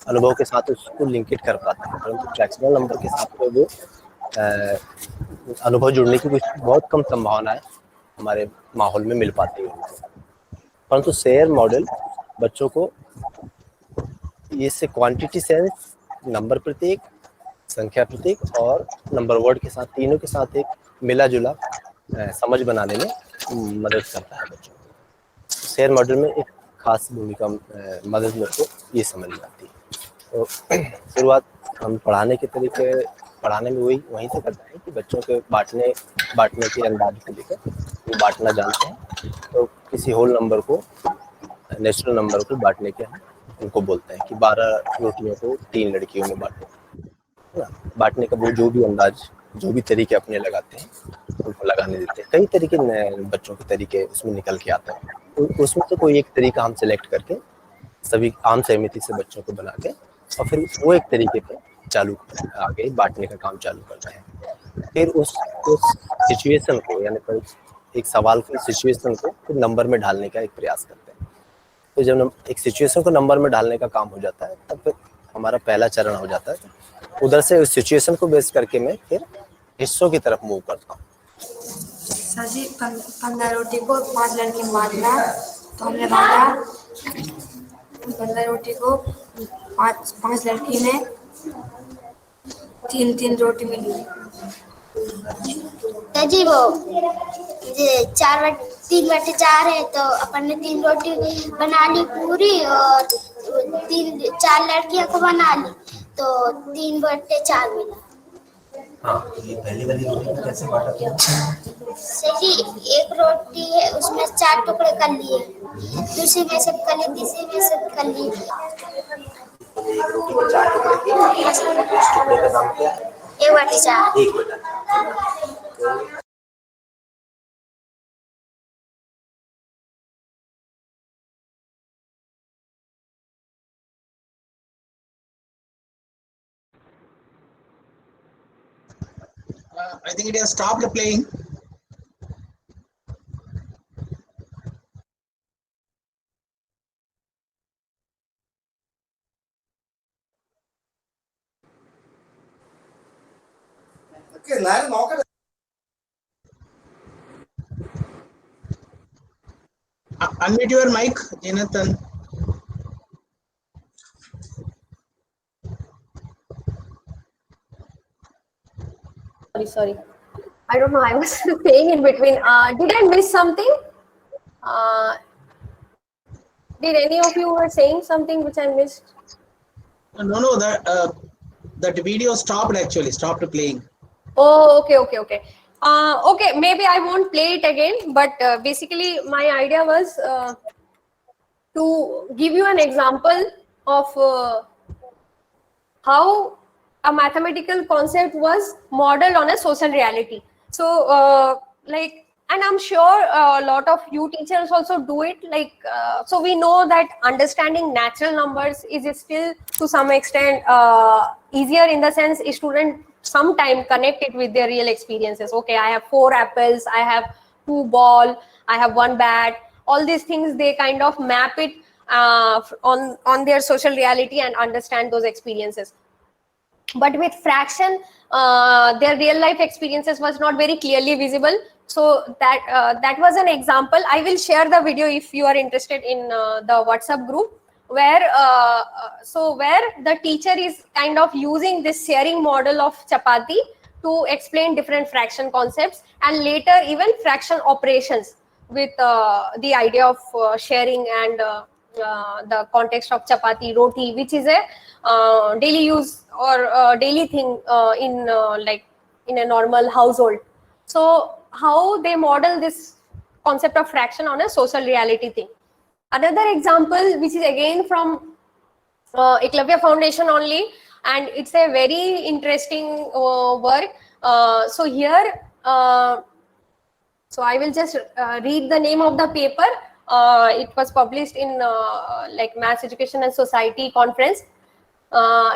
अनुभव के साथ उसको लिंकेट कर पाते हैं, परंतु फ्रैक्शनल नंबर के साथ में वो अनुभव जुड़ने की कुछ बहुत कम संभावना है हमारे माहौल में मिल पाती है। परंतु शेयर मॉडल बच्चों को इससे क्वांटिटी सेंस, नंबर प्रतीक, संख्या प्रतीक और नंबर वर्ड के साथ तीनों के साथ एक मिला जुला समझ बनाने में मदद करता है बच्चों को। शेयर मॉडल में एक खास भूमिका मदद मेरे को ये समझ में आती है। तो शुरुआत हम पढ़ाने में वहीं से करते हैं कि बच्चों के बांटने के अंदाज को लेकर वो बांटना जानते हैं। तो किसी होल नंबर को नेचुरल नंबर को बांटने के हम उनको बोलते हैं कि 12 रोटियों को 3 लड़कियों में बांटो, बांटने का वो जो भी अंदाज, जो भी तरीके अपने लगाते हैं उनको लगाने देते हैं। कई तरीके नए बच्चों के तरीके उसमें निकल के आते हैं। उसमें से कोई एक तरीका हम सिलेक्ट करके सभी आम सहमति से बच्चों को बना के और फिर वो एक तरीके पे चालू आगे बांटने का काम चालू करते हैं। फिर उस सिचुएशन को यानी एक सवाल की सिचुएशन को फिर नंबर में ढालने का एक प्रयास करते हैं। तो जब एक सिचुएशन को नंबर में डालने का काम हो जाता है तब फिर हमारा पहला चरण हो जाता है। उधर से उस सिचुएशन को बेस करके मैं फिर हिस्सों की तरफ मूव करता हूँ। सर जी 15 रोटी को 5 लड़की में बांटना, तो हमने बांटा 15 रोटी को 5 लड़की ने 3 रोटी मिली। जी वो 3/4 है तो अपन ने 3 रोटी बना ली पूरी और 4 लड़कियों को बना ली तो 3/4 मिला। हाँ, ये पहली वाली रोटी को कैसे बांटा था? सही, एक रोटी है उसमें 4 टुकड़े कर लिए, दूसरी में से कर ली, तीसरी में से कर ली। एक रोटी को 4 टुकड़े किए, उस टुकड़े का नाम क्या है? 1/4। 1/4। I think it has stopped playing. Unmute your mic, Jonathan. Sorry. I don't know. I was saying in between. Did I miss something? Did any of you were saying something which I missed? No. That video stopped actually. Stopped playing. Oh, okay. Okay, maybe I won't play it again. But basically, my idea was to give you an example of how a mathematical concept was modeled on a social reality. So and I'm sure a lot of you teachers also do it, so we know that understanding natural numbers is still to some extent easier, in the sense a student sometime connect it with their real experiences. Okay, I have 4 apples, I have 2 balls, I have 1 bat. All these things, they kind of map it on their social reality and understand those experiences. But with fraction, their real life experiences was not very clearly visible. So that was an example. I will share the video if you are interested in the WhatsApp group, where the teacher is kind of using this sharing model of chapati to explain different fraction concepts, and later even fraction operations with the idea of sharing and the context of chapati, roti, which is a daily use or daily thing in a normal household. So how they model this concept of fraction on a social reality thing. Another example, which is again from Eklavya Foundation only, and it's a very interesting work. So here, so I will just read the name of the paper. It was published in Maths Education and Society conference.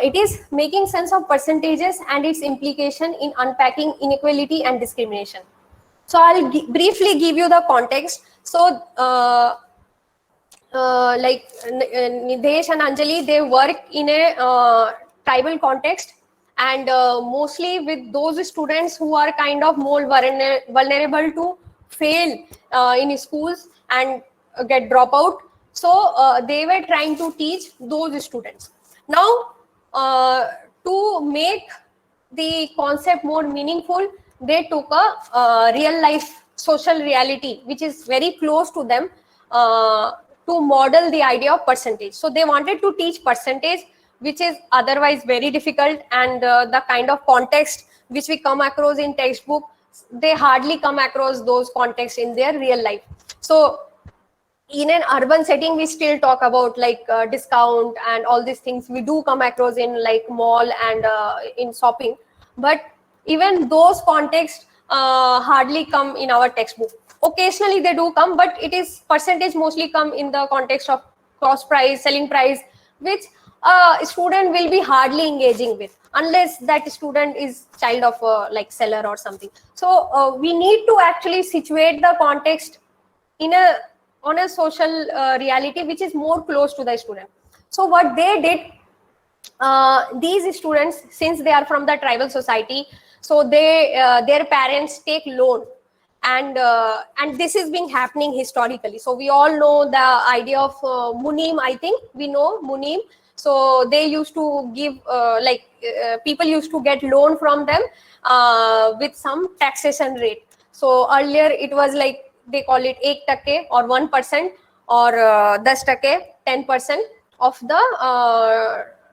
It is making sense of percentages and its implication in unpacking inequality and discrimination. So I'll briefly give you the context. So Nidesh and Anjali, they work in a tribal context, and mostly with those students who are kind of more vulnerable to fail in schools and get dropout. So they were trying to teach those students. Now, to make the concept more meaningful, they took a real life social reality, which is very close to them, to model the idea of percentage. So they wanted to teach percentage, which is otherwise very difficult, and the kind of context which we come across in textbook, they hardly come across those contexts in their real life. So in an urban setting, we still talk about discount and all these things we do come across in mall and in shopping. But even those contexts hardly come in our textbook. Occasionally they do come, but it is percentage mostly come in the context of cost price, selling price, which a student will be hardly engaging with unless that student is child of a like seller or something. So we need to actually situate the context on a social reality which is more close to the student. So what they did, these students, since they are from the tribal society, so they their parents take loan, and this is been happening historically. So we all know the idea of Munim. I think we know Munim. So they used to give people used to get loan from them with some taxation rate. So earlier it was like they call it 1% or 1% or 10%, 10% of the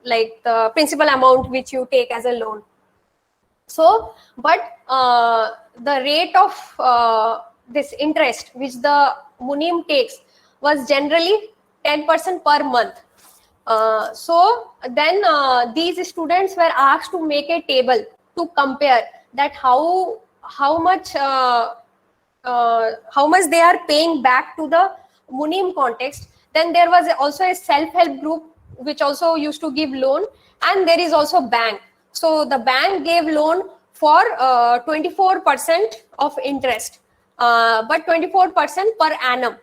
the principal amount which you take as a loan. So, but the rate of this interest which the Munim takes was generally 10% per month. So then these students were asked to make a table to compare that how much they are paying back to the Munim context. Then there was also a self-help group which also used to give loan, and there is also bank. So the bank gave loan for 24% of interest, but 24% per annum.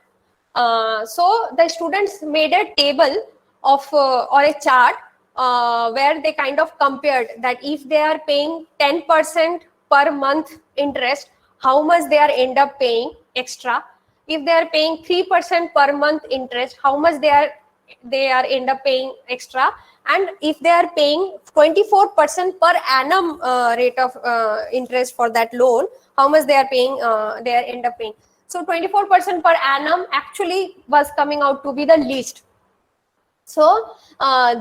So the students made a table of or a chart where they kind of compared that if they are paying 10% per month interest, how much they are end up paying extra. If they are paying 3% per month interest, how much they are end up paying extra. And if they are paying 24% per annum rate of interest for that loan, how much they are paying, they are end up paying. So 24% per annum actually was coming out to be the least. So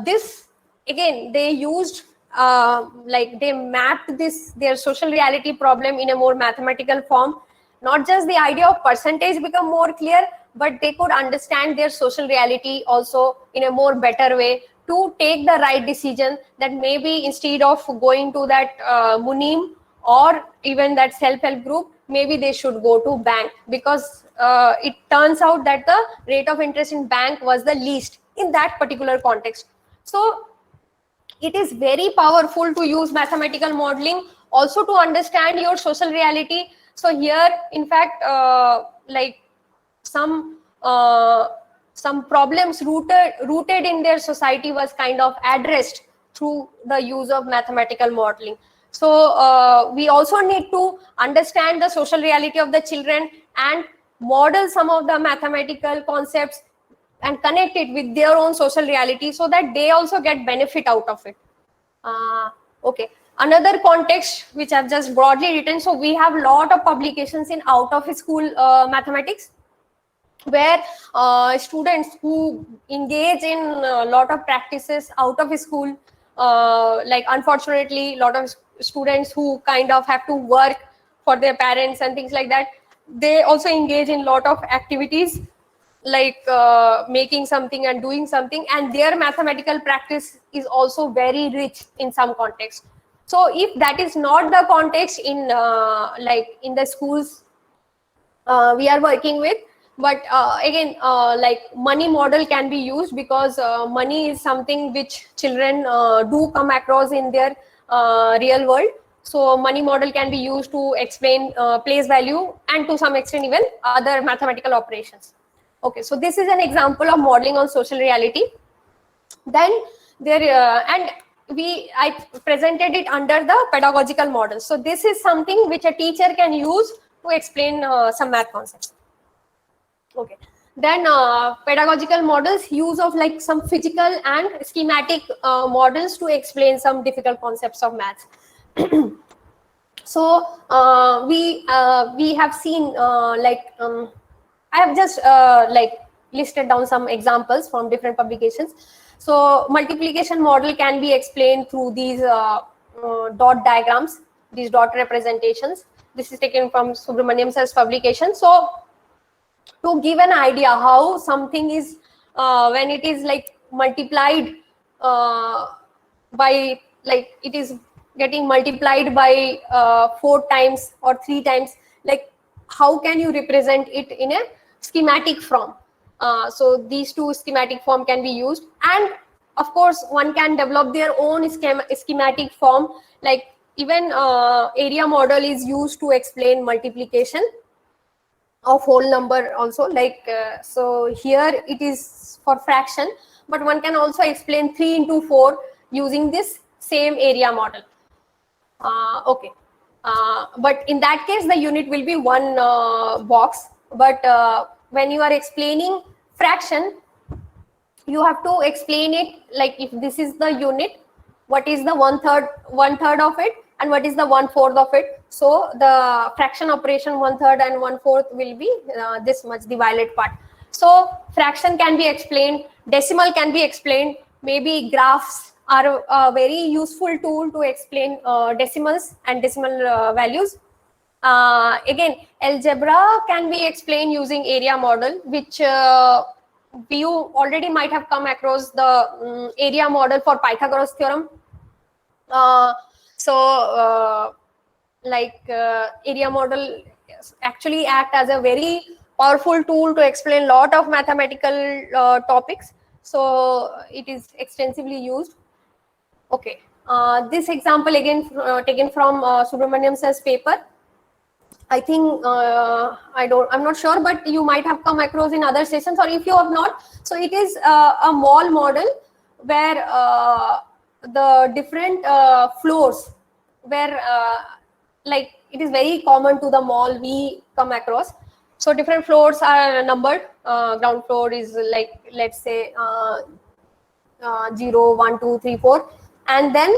this again, they used they mapped their social reality problem in a more mathematical form. Not just the idea of percentage become more clear, but they could understand their social reality also in a more better way to take the right decision, that maybe instead of going to that Munim or even that self-help group, maybe they should go to bank, because it turns out that the rate of interest in bank was the least in that particular context. So it is very powerful to use mathematical modeling also to understand your social reality. So here, in fact, some problems rooted in their society was kind of addressed through the use of mathematical modeling. So we also need to understand the social reality of the children and model some of the mathematical concepts and connect it with their own social reality so that they also get benefit out of it. Okay. Another context which I've just broadly written. So we have a lot of publications in out of school mathematics, where students who engage in a lot of practices out of school, unfortunately, a lot of students who kind of have to work for their parents and things like that, they also engage in a lot of activities like making something and doing something, and their mathematical practice is also very rich in some context. So if that is not the context in in the schools we are working with, but again, money model can be used, because money is something which children do come across in their real world. So money model can be used to explain place value and to some extent even other mathematical operations. Okay, so this is an example of modeling on social reality. Then there I presented it under the pedagogical model. So this is something which a teacher can use to explain some math concepts. Okay, then pedagogical models, use of some physical and schematic models to explain some difficult concepts of maths. So we have seen I have just listed down some examples from different publications. So multiplication model can be explained through these dot diagrams, these dot representations. This is taken from Subramaniam sir's publication. So to give an idea how something is when it is multiplied by it is getting multiplied by 4 times or 3 times. Like, how can you represent it in a schematic form? So these two schematic form can be used, and of course one can develop their own schematic form. Like even area model is used to explain multiplication of whole number also. Like so here it is for fraction, but one can also explain 3 into 4 using this same area model. Okay, but in that case the unit will be one box. But when you are explaining fraction, you have to explain it like, if this is the unit, what is the one third of it, and what is the 1/4 of it. So the fraction operation 1/3 and 1/4 will be this much, the violet part. So fraction can be explained, decimal can be explained, maybe graphs are a very useful tool to explain decimals and decimal values. Again, algebra can be explained using area model, which you already might have come across the area model for Pythagoras theorem. Area model actually act as a very powerful tool to explain lot of mathematical topics. So it is extensively used. Okay, this example again taken from Subramaniam sir's paper. I think I'm not sure, but you might have come across in other sessions, or if you have not. So it is a mall model where the different floors, where like it is very common to the mall we come across. So different floors are numbered. Ground floor is like, let's say 0, 1, 2, 3, 4, and then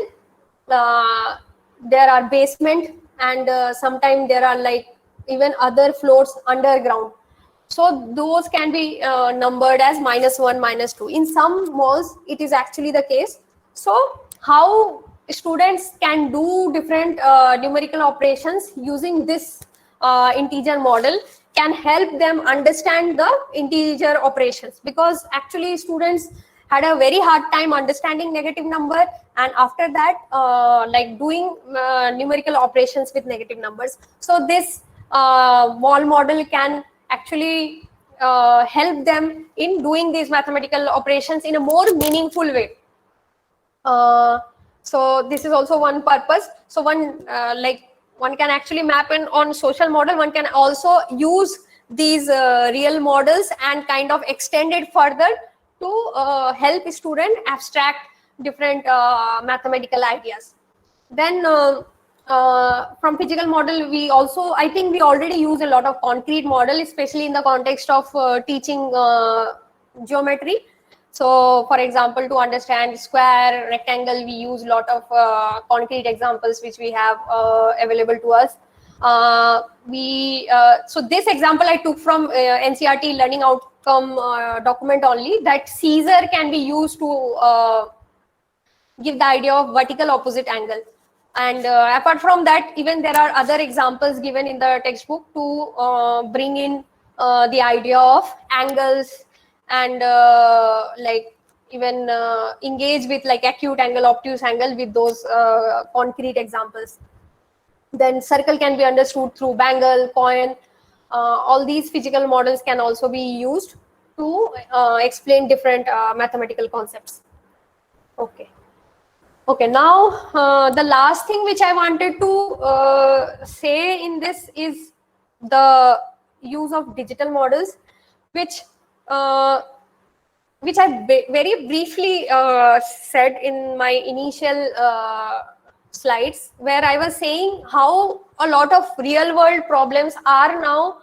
there are basement, and sometimes there are like even other floors underground. So those can be numbered as -1, -2. In some malls it is actually the case. So how students can do different numerical operations using this integer model can help them understand the integer operations, because actually students had a very hard time understanding negative number, and after that like doing numerical operations with negative numbers. So this mall model can actually help them in doing these mathematical operations in a more meaningful way. So this is also one purpose. So one can actually map in on social model. One can also use these real models and kind of extend it further to help student abstract different mathematical ideas. Then from physical model, I think we already use a lot of concrete model, especially in the context of teaching geometry. So for example, to understand square, rectangle, we use a lot of concrete examples which we have available to us. So this example I took from NCERT learning outcome document only, that Caesar can be used to give the idea of vertical opposite angle. And apart from that, even there are other examples given in the textbook to bring in the idea of angles, and like even engage with like acute angle, obtuse angle with those concrete examples. Then circle can be understood through bangle, coin. All these physical models can also be used to explain different mathematical concepts. Okay, now the last thing which I wanted to say in this is the use of digital models, which I very briefly said in my initial slides, where I was saying how a lot of real world problems are now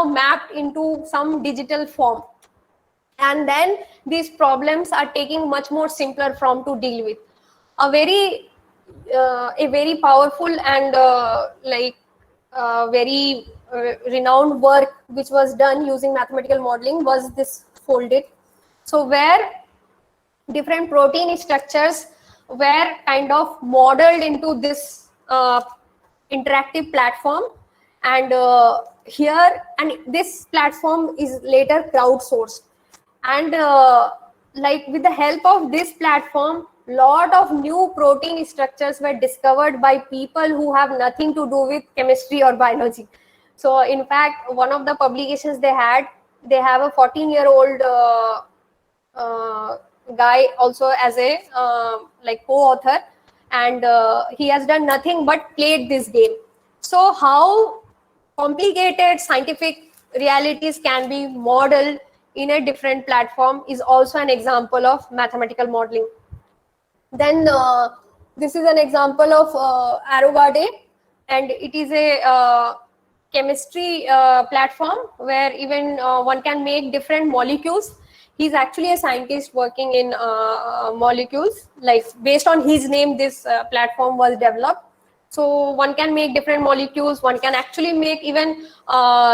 mapped into some digital form, and then these problems are taking much more simpler form to deal with. A very powerful and very renowned work which was done using mathematical modeling was this folded. So where different protein structures were kind of modeled into this interactive platform, and this platform is later crowdsourced, and like with the help of this platform, lot of new protein structures were discovered by people who have nothing to do with chemistry or biology. So in fact, one of the publications they have a 14-year-old guy also as a like co-author, and he has done nothing but played this game. So how complicated scientific realities can be modeled in a different platform is also an example of mathematical modeling. Then this is an example of Arrowgade, and it is a chemistry platform where even one can make different molecules. He's actually a scientist working in molecules. Like based on his name, this platform was developed. So one can make different molecules. One can actually make even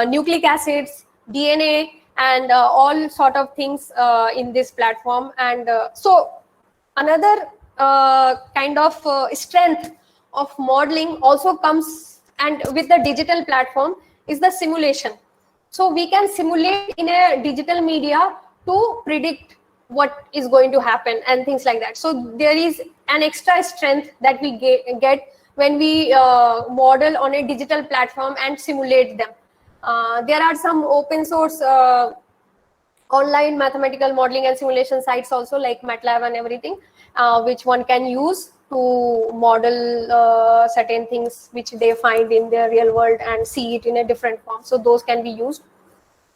nucleic acids, DNA, and all sort of things in this platform. And so another kind of strength of modeling also comes, and with the digital platform, is the simulation. So we can simulate in a digital media to predict what is going to happen and things like that. So there is an extra strength that we get when we model on a digital platform and simulate them. There are some open source online mathematical modeling and simulation sites also, like MATLAB and everything, which one can use to model certain things which they find in their real world and see it in a different form. So those can be used.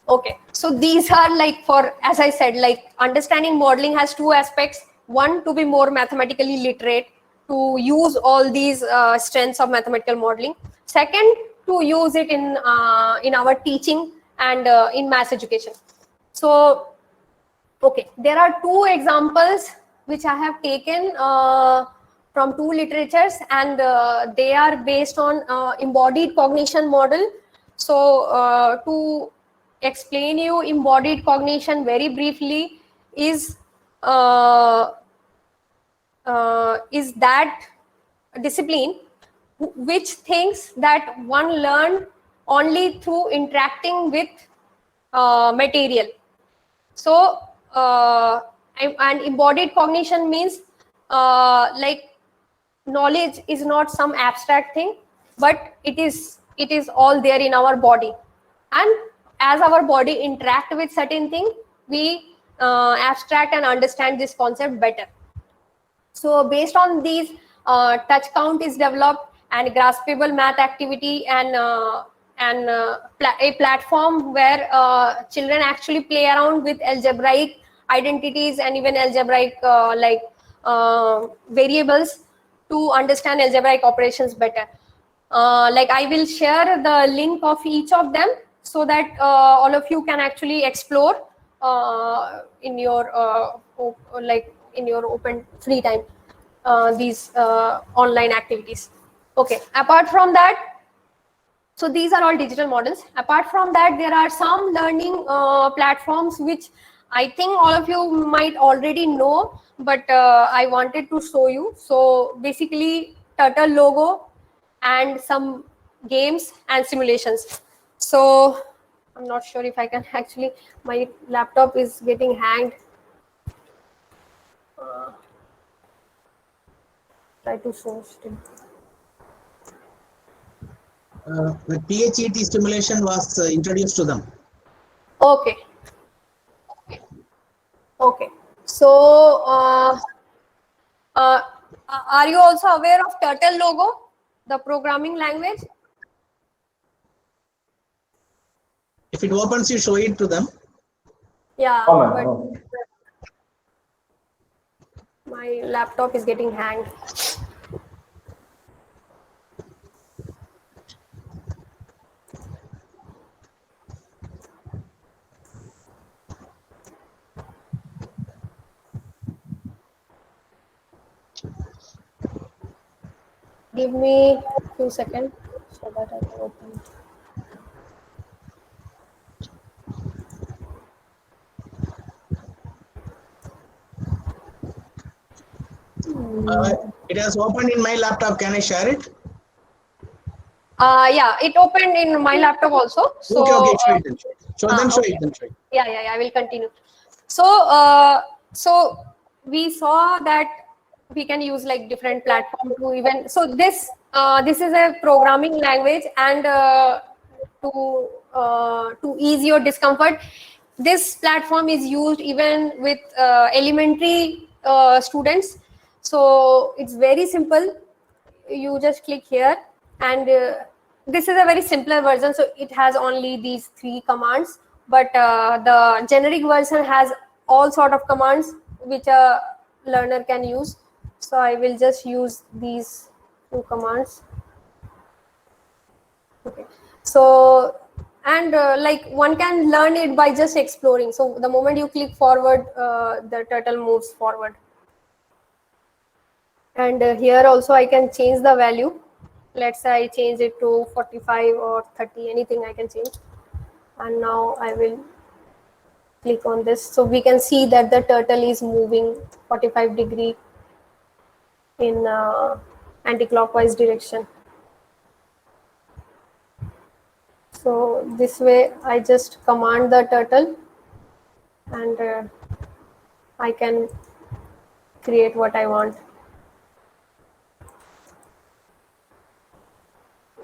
Okay, so these are like, for, as I said, like understanding modeling has two aspects. One, to be more mathematically literate, to use all these strengths of mathematical modeling. Second, to use it in our teaching and in mass education. So, okay, there are two examples which I have taken from two literatures, and they are based on embodied cognition model. So, to explain you embodied cognition very briefly is that discipline which thinks that one learn only through interacting with material. So and embodied cognition means like knowledge is not some abstract thing, but it is all there in our body, and as our body interact with certain thing, we abstract and understand this concept better. So based on these, touch count is developed, and graspable math activity, and a platform where children actually play around with algebraic identities and even algebraic variables to understand algebraic operations better. Like I will share the link of each of them so that all of you can actually explore in your in your open free time these online activities. Okay, apart from that, so these are all digital models. Apart from that, there are some learning platforms which I think all of you might already know, but I wanted to show you. So basically Turtle Logo and some games and simulations. So I'm not sure if I can actually, my laptop is getting hanged. Try to show still. The PHET stimulation was introduced to them. Okay. Okay. So are you also aware of Turtle Logo, the programming language? If it opens, you show it to them. Yeah, Oh, but my laptop is getting hanged. Give me a few seconds so that I can open it. It has opened in my laptop. Can I share it? Yeah, it opened in my laptop also. So Okay, show it then. Show it. Yeah, I will continue. So so we saw that we can use like different platform to even, so this is a programming language, and to ease your discomfort, this platform is used even with elementary students. So it's very simple. You just click here, and this is a very simpler version, so it has only these 3 commands, but the generic version has all sort of commands which a learner can use. So I will just use these 2 commands. Okay, so and like one can learn it by just exploring. So the moment you click forward, the turtle moves forward. And here also I can change the value. Let's say I change it to 45 or 30, anything I can change. And now I will click on this. So we can see that the turtle is moving 45 degree in anti-clockwise direction. So this way I just command the turtle, and I can create what I want.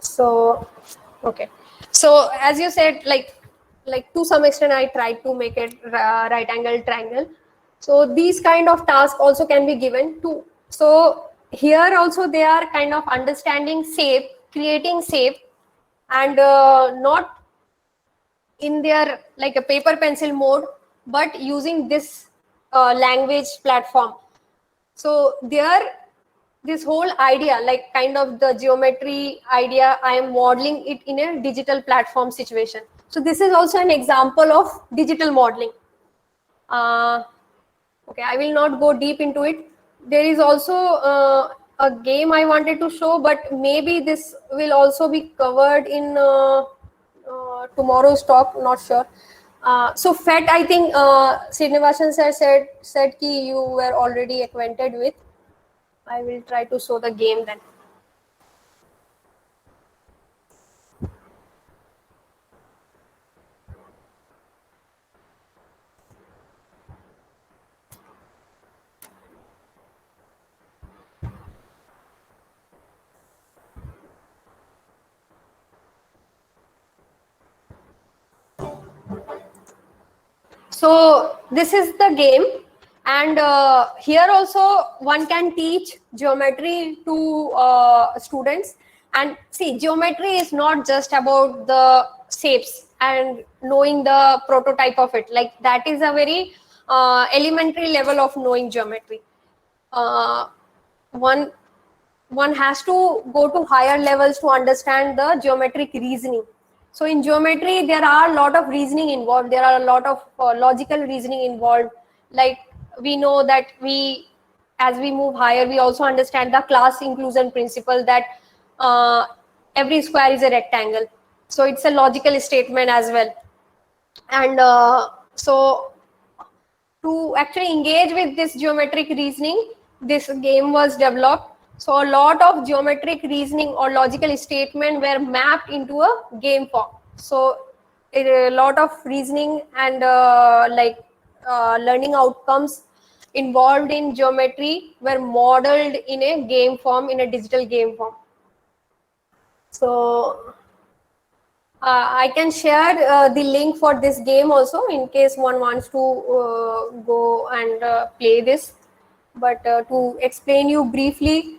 So okay, so as you said, like to some extent I tried to make it right angle triangle. So these kind of tasks also can be given to, so here also they are kind of understanding shape, creating shape, and not in their like a paper pencil mode, but using this language platform. So there, this whole idea, like kind of the geometry idea, I am modeling it in a digital platform situation. So this is also an example of digital modeling. Okay, I will not go deep into it. There is also a game I wanted to show, but maybe this will also be covered in tomorrow's talk, not sure. So PhET, I think Srinivasan sir said ki you were already acquainted with. I will try to show the game then. So this is the game, and here also one can teach geometry to students. And see, geometry is not just about the shapes and knowing the prototype of it. Like that is a very elementary level of knowing geometry. One has to go to higher levels to understand the geometric reasoning. So in geometry, there are a lot of reasoning involved. There are a lot of logical reasoning involved. Like we know that as we move higher, we also understand the class inclusion principle, that every square is a rectangle. So it's a logical statement as well. And so to actually engage with this geometric reasoning, this game was developed. So a lot of geometric reasoning or logical statement were mapped into a game form. So a lot of reasoning and learning outcomes involved in geometry were modeled in a game form, in a digital game form. So I can share the link for this game also in case one wants to go and play this. But to explain you briefly,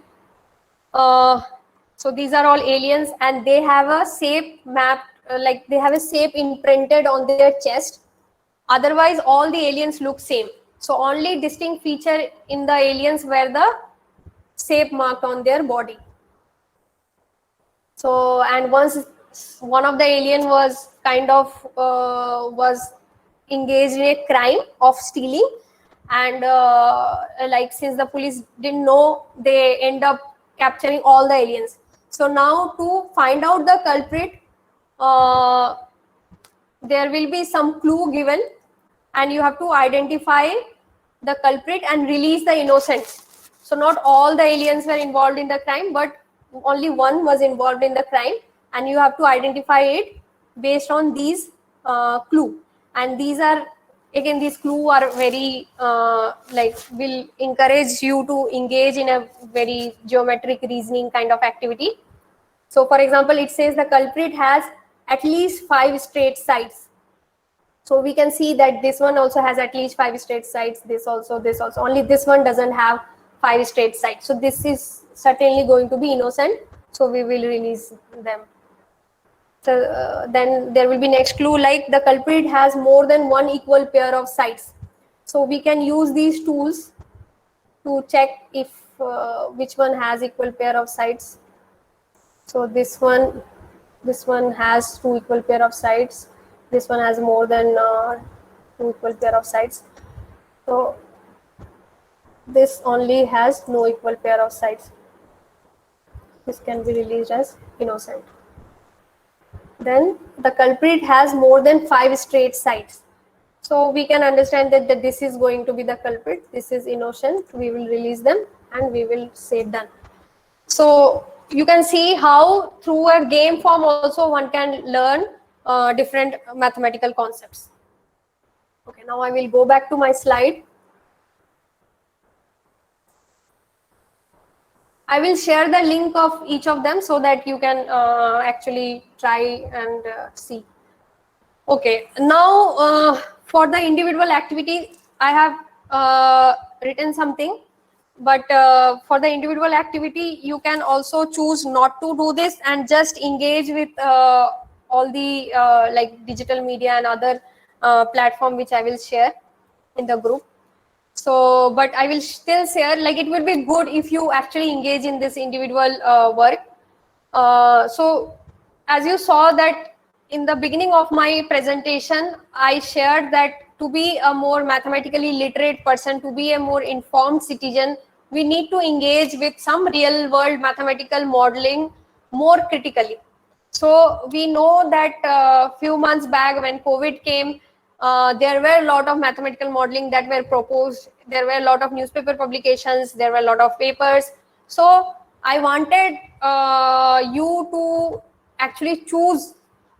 so these are all aliens, and they have a shape mapped, like they have a shape imprinted on their chest. Otherwise, all the aliens look same. So only distinct feature in the aliens were the shape marked on their body. So, and once one of the alien was kind of was engaged in a crime of stealing, and like since the police didn't know, they end up capturing all the aliens. So now to find out the culprit, there will be some clue given, and you have to identify the culprit and release the innocents. So not all the aliens were involved in the crime, but only one was involved in the crime, and you have to identify it based on these clue. And these are Again, these clues are very will encourage you to engage in a very geometric reasoning kind of activity. So for example, it says the culprit has at least 5 straight sides. So we can see that this one also has at least 5 straight sides, this also, only this one doesn't have 5 straight sides. So this is certainly going to be innocent, so we will release them. So then there will be next clue, like the culprit has more than one equal pair of sides. So we can use these tools to check if which one has equal pair of sides. So this one has 2 equal pair of sides. This one has more than 2 equal pair of sides. So this only has no equal pair of sides. This can be released as innocent. Then the culprit has more than 5 straight sides. So we can understand that this is going to be the culprit. This is innocent. We will release them and we will say done. So you can see how through a game form also one can learn different mathematical concepts. Okay, now I will go back to my slide. I will share the link of each of them so that you can actually try and see. Okay, now for the individual activity, I have written something, but for the individual activity, you can also choose not to do this and just engage with all the like digital media and other platform which I will share in the group. So, but I will still share, like it will be good if you actually engage in this individual work. So as you saw that in the beginning of my presentation, I shared that to be a more mathematically literate person, to be a more informed citizen, we need to engage with some real world mathematical modeling more critically. So we know that few months back when COVID came, there were a lot of mathematical modeling that were proposed. There were a lot of newspaper publications. There were a lot of papers. So I wanted you to actually choose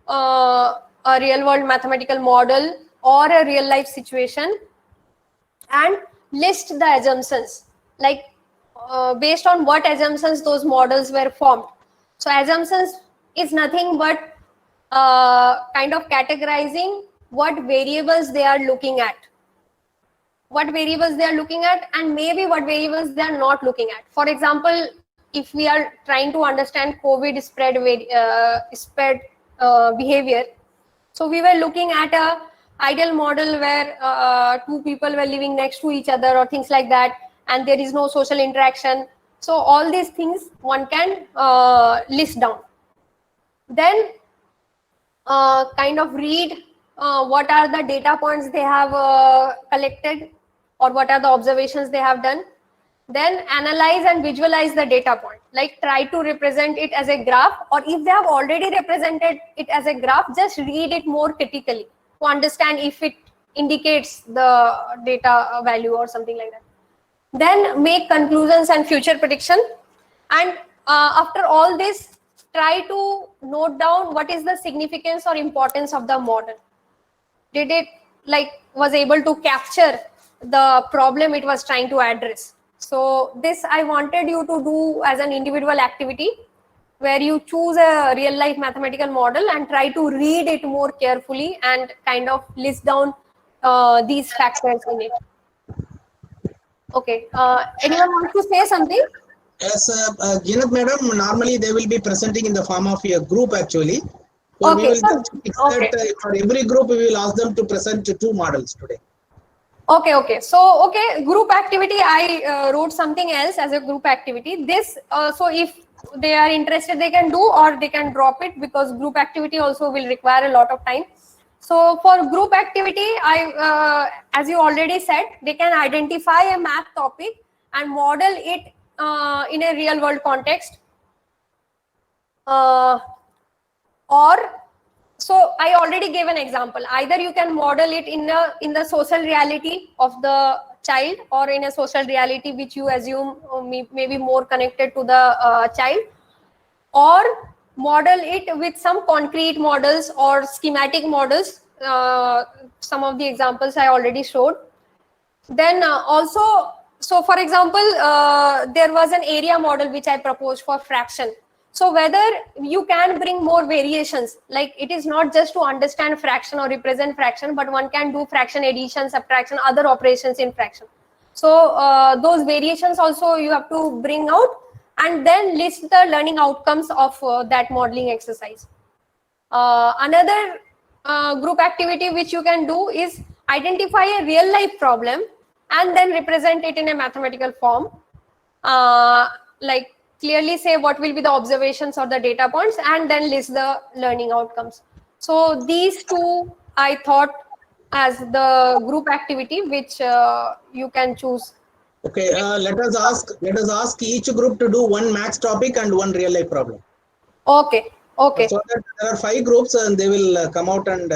a real world mathematical model or a real life situation and list the assumptions, like based on what assumptions those models were formed. So assumptions is nothing but kind of categorizing what variables they are looking at, and maybe what variables they are not looking at. For example, if we are trying to understand COVID spread behavior, so we were looking at a ideal model where 2 people were living next to each other or things like that, and there is no social interaction. So all these things one can list down. Then kind of read what are the data points they have collected, or what are the observations they have done. Then analyze and visualize the data point, like try to represent it as a graph, or if they have already represented it as a graph, just read it more critically to understand if it indicates the data value or something like that. Then make conclusions and future prediction, and after all this, try to note down what is the significance or importance of the model. Did it was able to capture the problem it was trying to address? So this I wanted you to do as an individual activity, where you choose a real life mathematical model and try to read it more carefully and kind of list down these factors in it. Okay, anyone wants to say something? Yes, Ginat madam, normally they will be presenting in the form of a group actually. So Okay, we will so, okay. for every group we will ask them to present 2 models today. Okay. So, group activity, I wrote something else as a group activity. This, so if they are interested, they can do, or they can drop it, because group activity also will require a lot of time. So for group activity, as you already said, they can identify a math topic and model it in a real world context. So I already gave an example. Either you can model it in the social reality of the child, or in a social reality which you assume may be more connected to the child, or model it with some concrete models or schematic models some of the examples I already showed. Then also, so for example, there was an area model which I proposed for fraction. So whether you can bring more variations, like it is not just to understand fraction or represent fraction, but one can do fraction addition, subtraction, other operations in fraction. So those variations also you have to bring out and then list the learning outcomes of that modeling exercise. Another group activity which you can do is identify a real life problem and then represent it in a mathematical form. Like clearly say what will be the observations or the data points and then list the learning outcomes. So these two I thought as the group activity which you can choose. Okay, let us ask each group to do one maths topic and one real life problem. Okay. Okay. So that there are 5 groups and they will come out and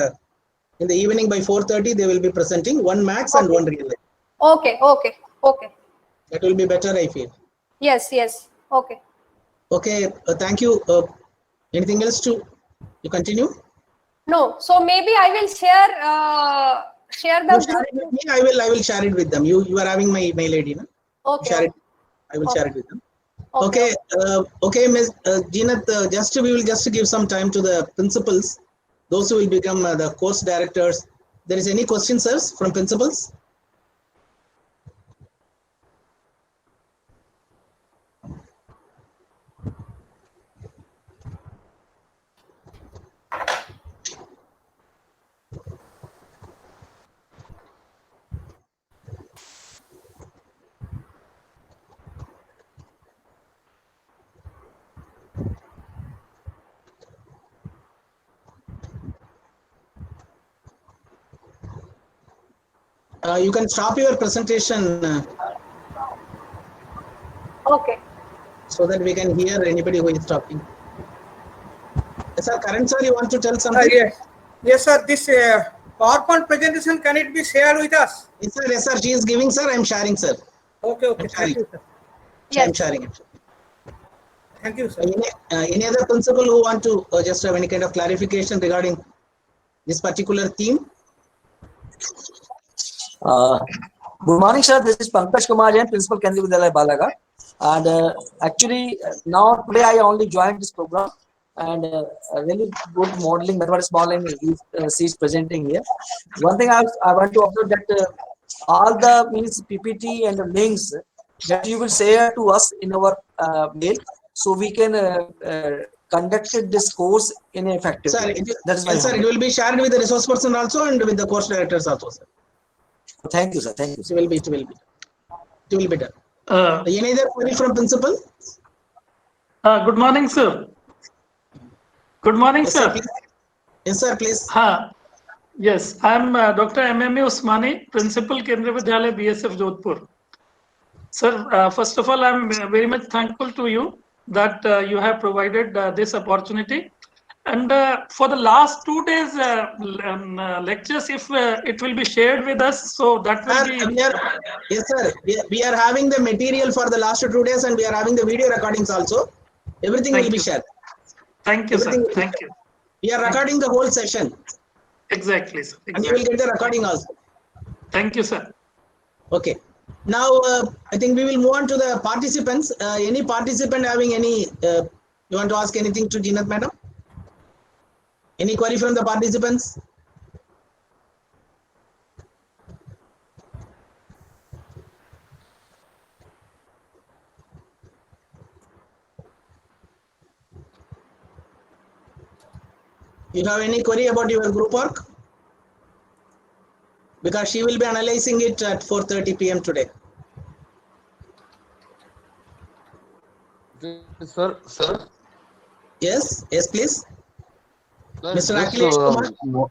in the evening by 4:30 they will be presenting one maths and one real life. Okay. Okay. Okay. That will be better, I feel. Yes. Yes. Okay. Okay. Thank you. Anything else to you continue? No. So maybe I will share the You share it with me. I will share it with them. You are having my email ID, no? Okay. Share it. I will share it with them. Okay. Okay, Ms. Jeenat, we will just give some time to the principals, those who will become the course directors. There is any questions, sirs, from principals? You can stop your presentation Okay. so that we can hear anybody who is talking. Yes, sir. Karan sir, you want to tell something? Yes, sir. This PowerPoint presentation, can it be shared with us? Yes, sir. Yes, sir. She is giving, sir. I am sharing, sir. Okay. Thank you, sir. I am sharing it. Thank you, sir. Any other principal who want to just have any kind of clarification regarding this particular theme? Good morning, sir. This is Pankaj Kumar Jain, Principal Kendriya Vidyalaya Balaghat. And actually, now today I only joined this program, and a really good modeling mathematics modeling is presenting here. One thing I want to observe that all the means PPT and the links that you will share to us in our mail, so we can conduct this course in an effective way. That is my Yes, sir. It will be shared with the resource person also and with the course directors also, sir. Thank you, sir. Thank you. It will be done. Any other query from principal? Good morning, sir. Good morning, Yes, sir. Yes, sir, please. Yes, I am Dr. M.M.A. Usmani, Principal Kendriya Vidyalaya BSF Jodhpur. Sir, first of all, I am very much thankful to you that you have provided this opportunity. And for the last 2 days lectures, if it will be shared with us, so that will be... Yes, sir. We are having the material for the last 2 days and we are having the video recordings also. Everything will be shared. Thank you, sir. Thank you. We are recording the whole session. Exactly, sir. And you will get the recording also. Thank you, sir. Okay. Now, I think we will move on to the participants. Any participant having any, you want to ask anything to Jeenat, madam? Any query from the participants? You have any query about your group work? Because she will be analyzing it at 4:30 p.m. today. Sir. Yes, please. Sir, Mr. Akhilesh Kumar.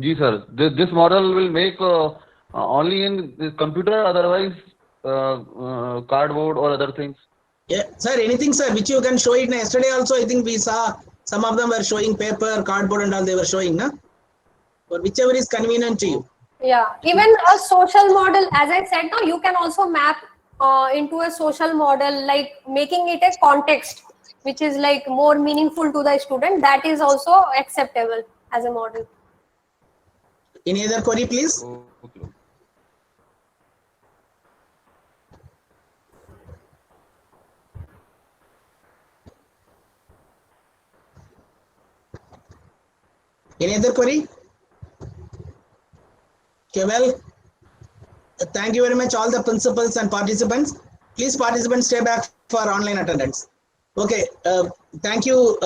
Ji, sir. This model will make only in the computer, otherwise cardboard or other things. Yeah, sir. Anything, sir, which you can show it. Yesterday also, I think we saw some of them were showing paper, cardboard, and all they were showing, na? Or whichever is convenient to you. Yeah, even a social model, as I said, now you can also map into a social model, like making it a context, which is like more meaningful to the student. That is also acceptable as a model. Any other query, please? Okay. Any other query? Okay, well, thank you very much, all the principals and participants. Please, participants, stay back for online attendance. Okay, thank you.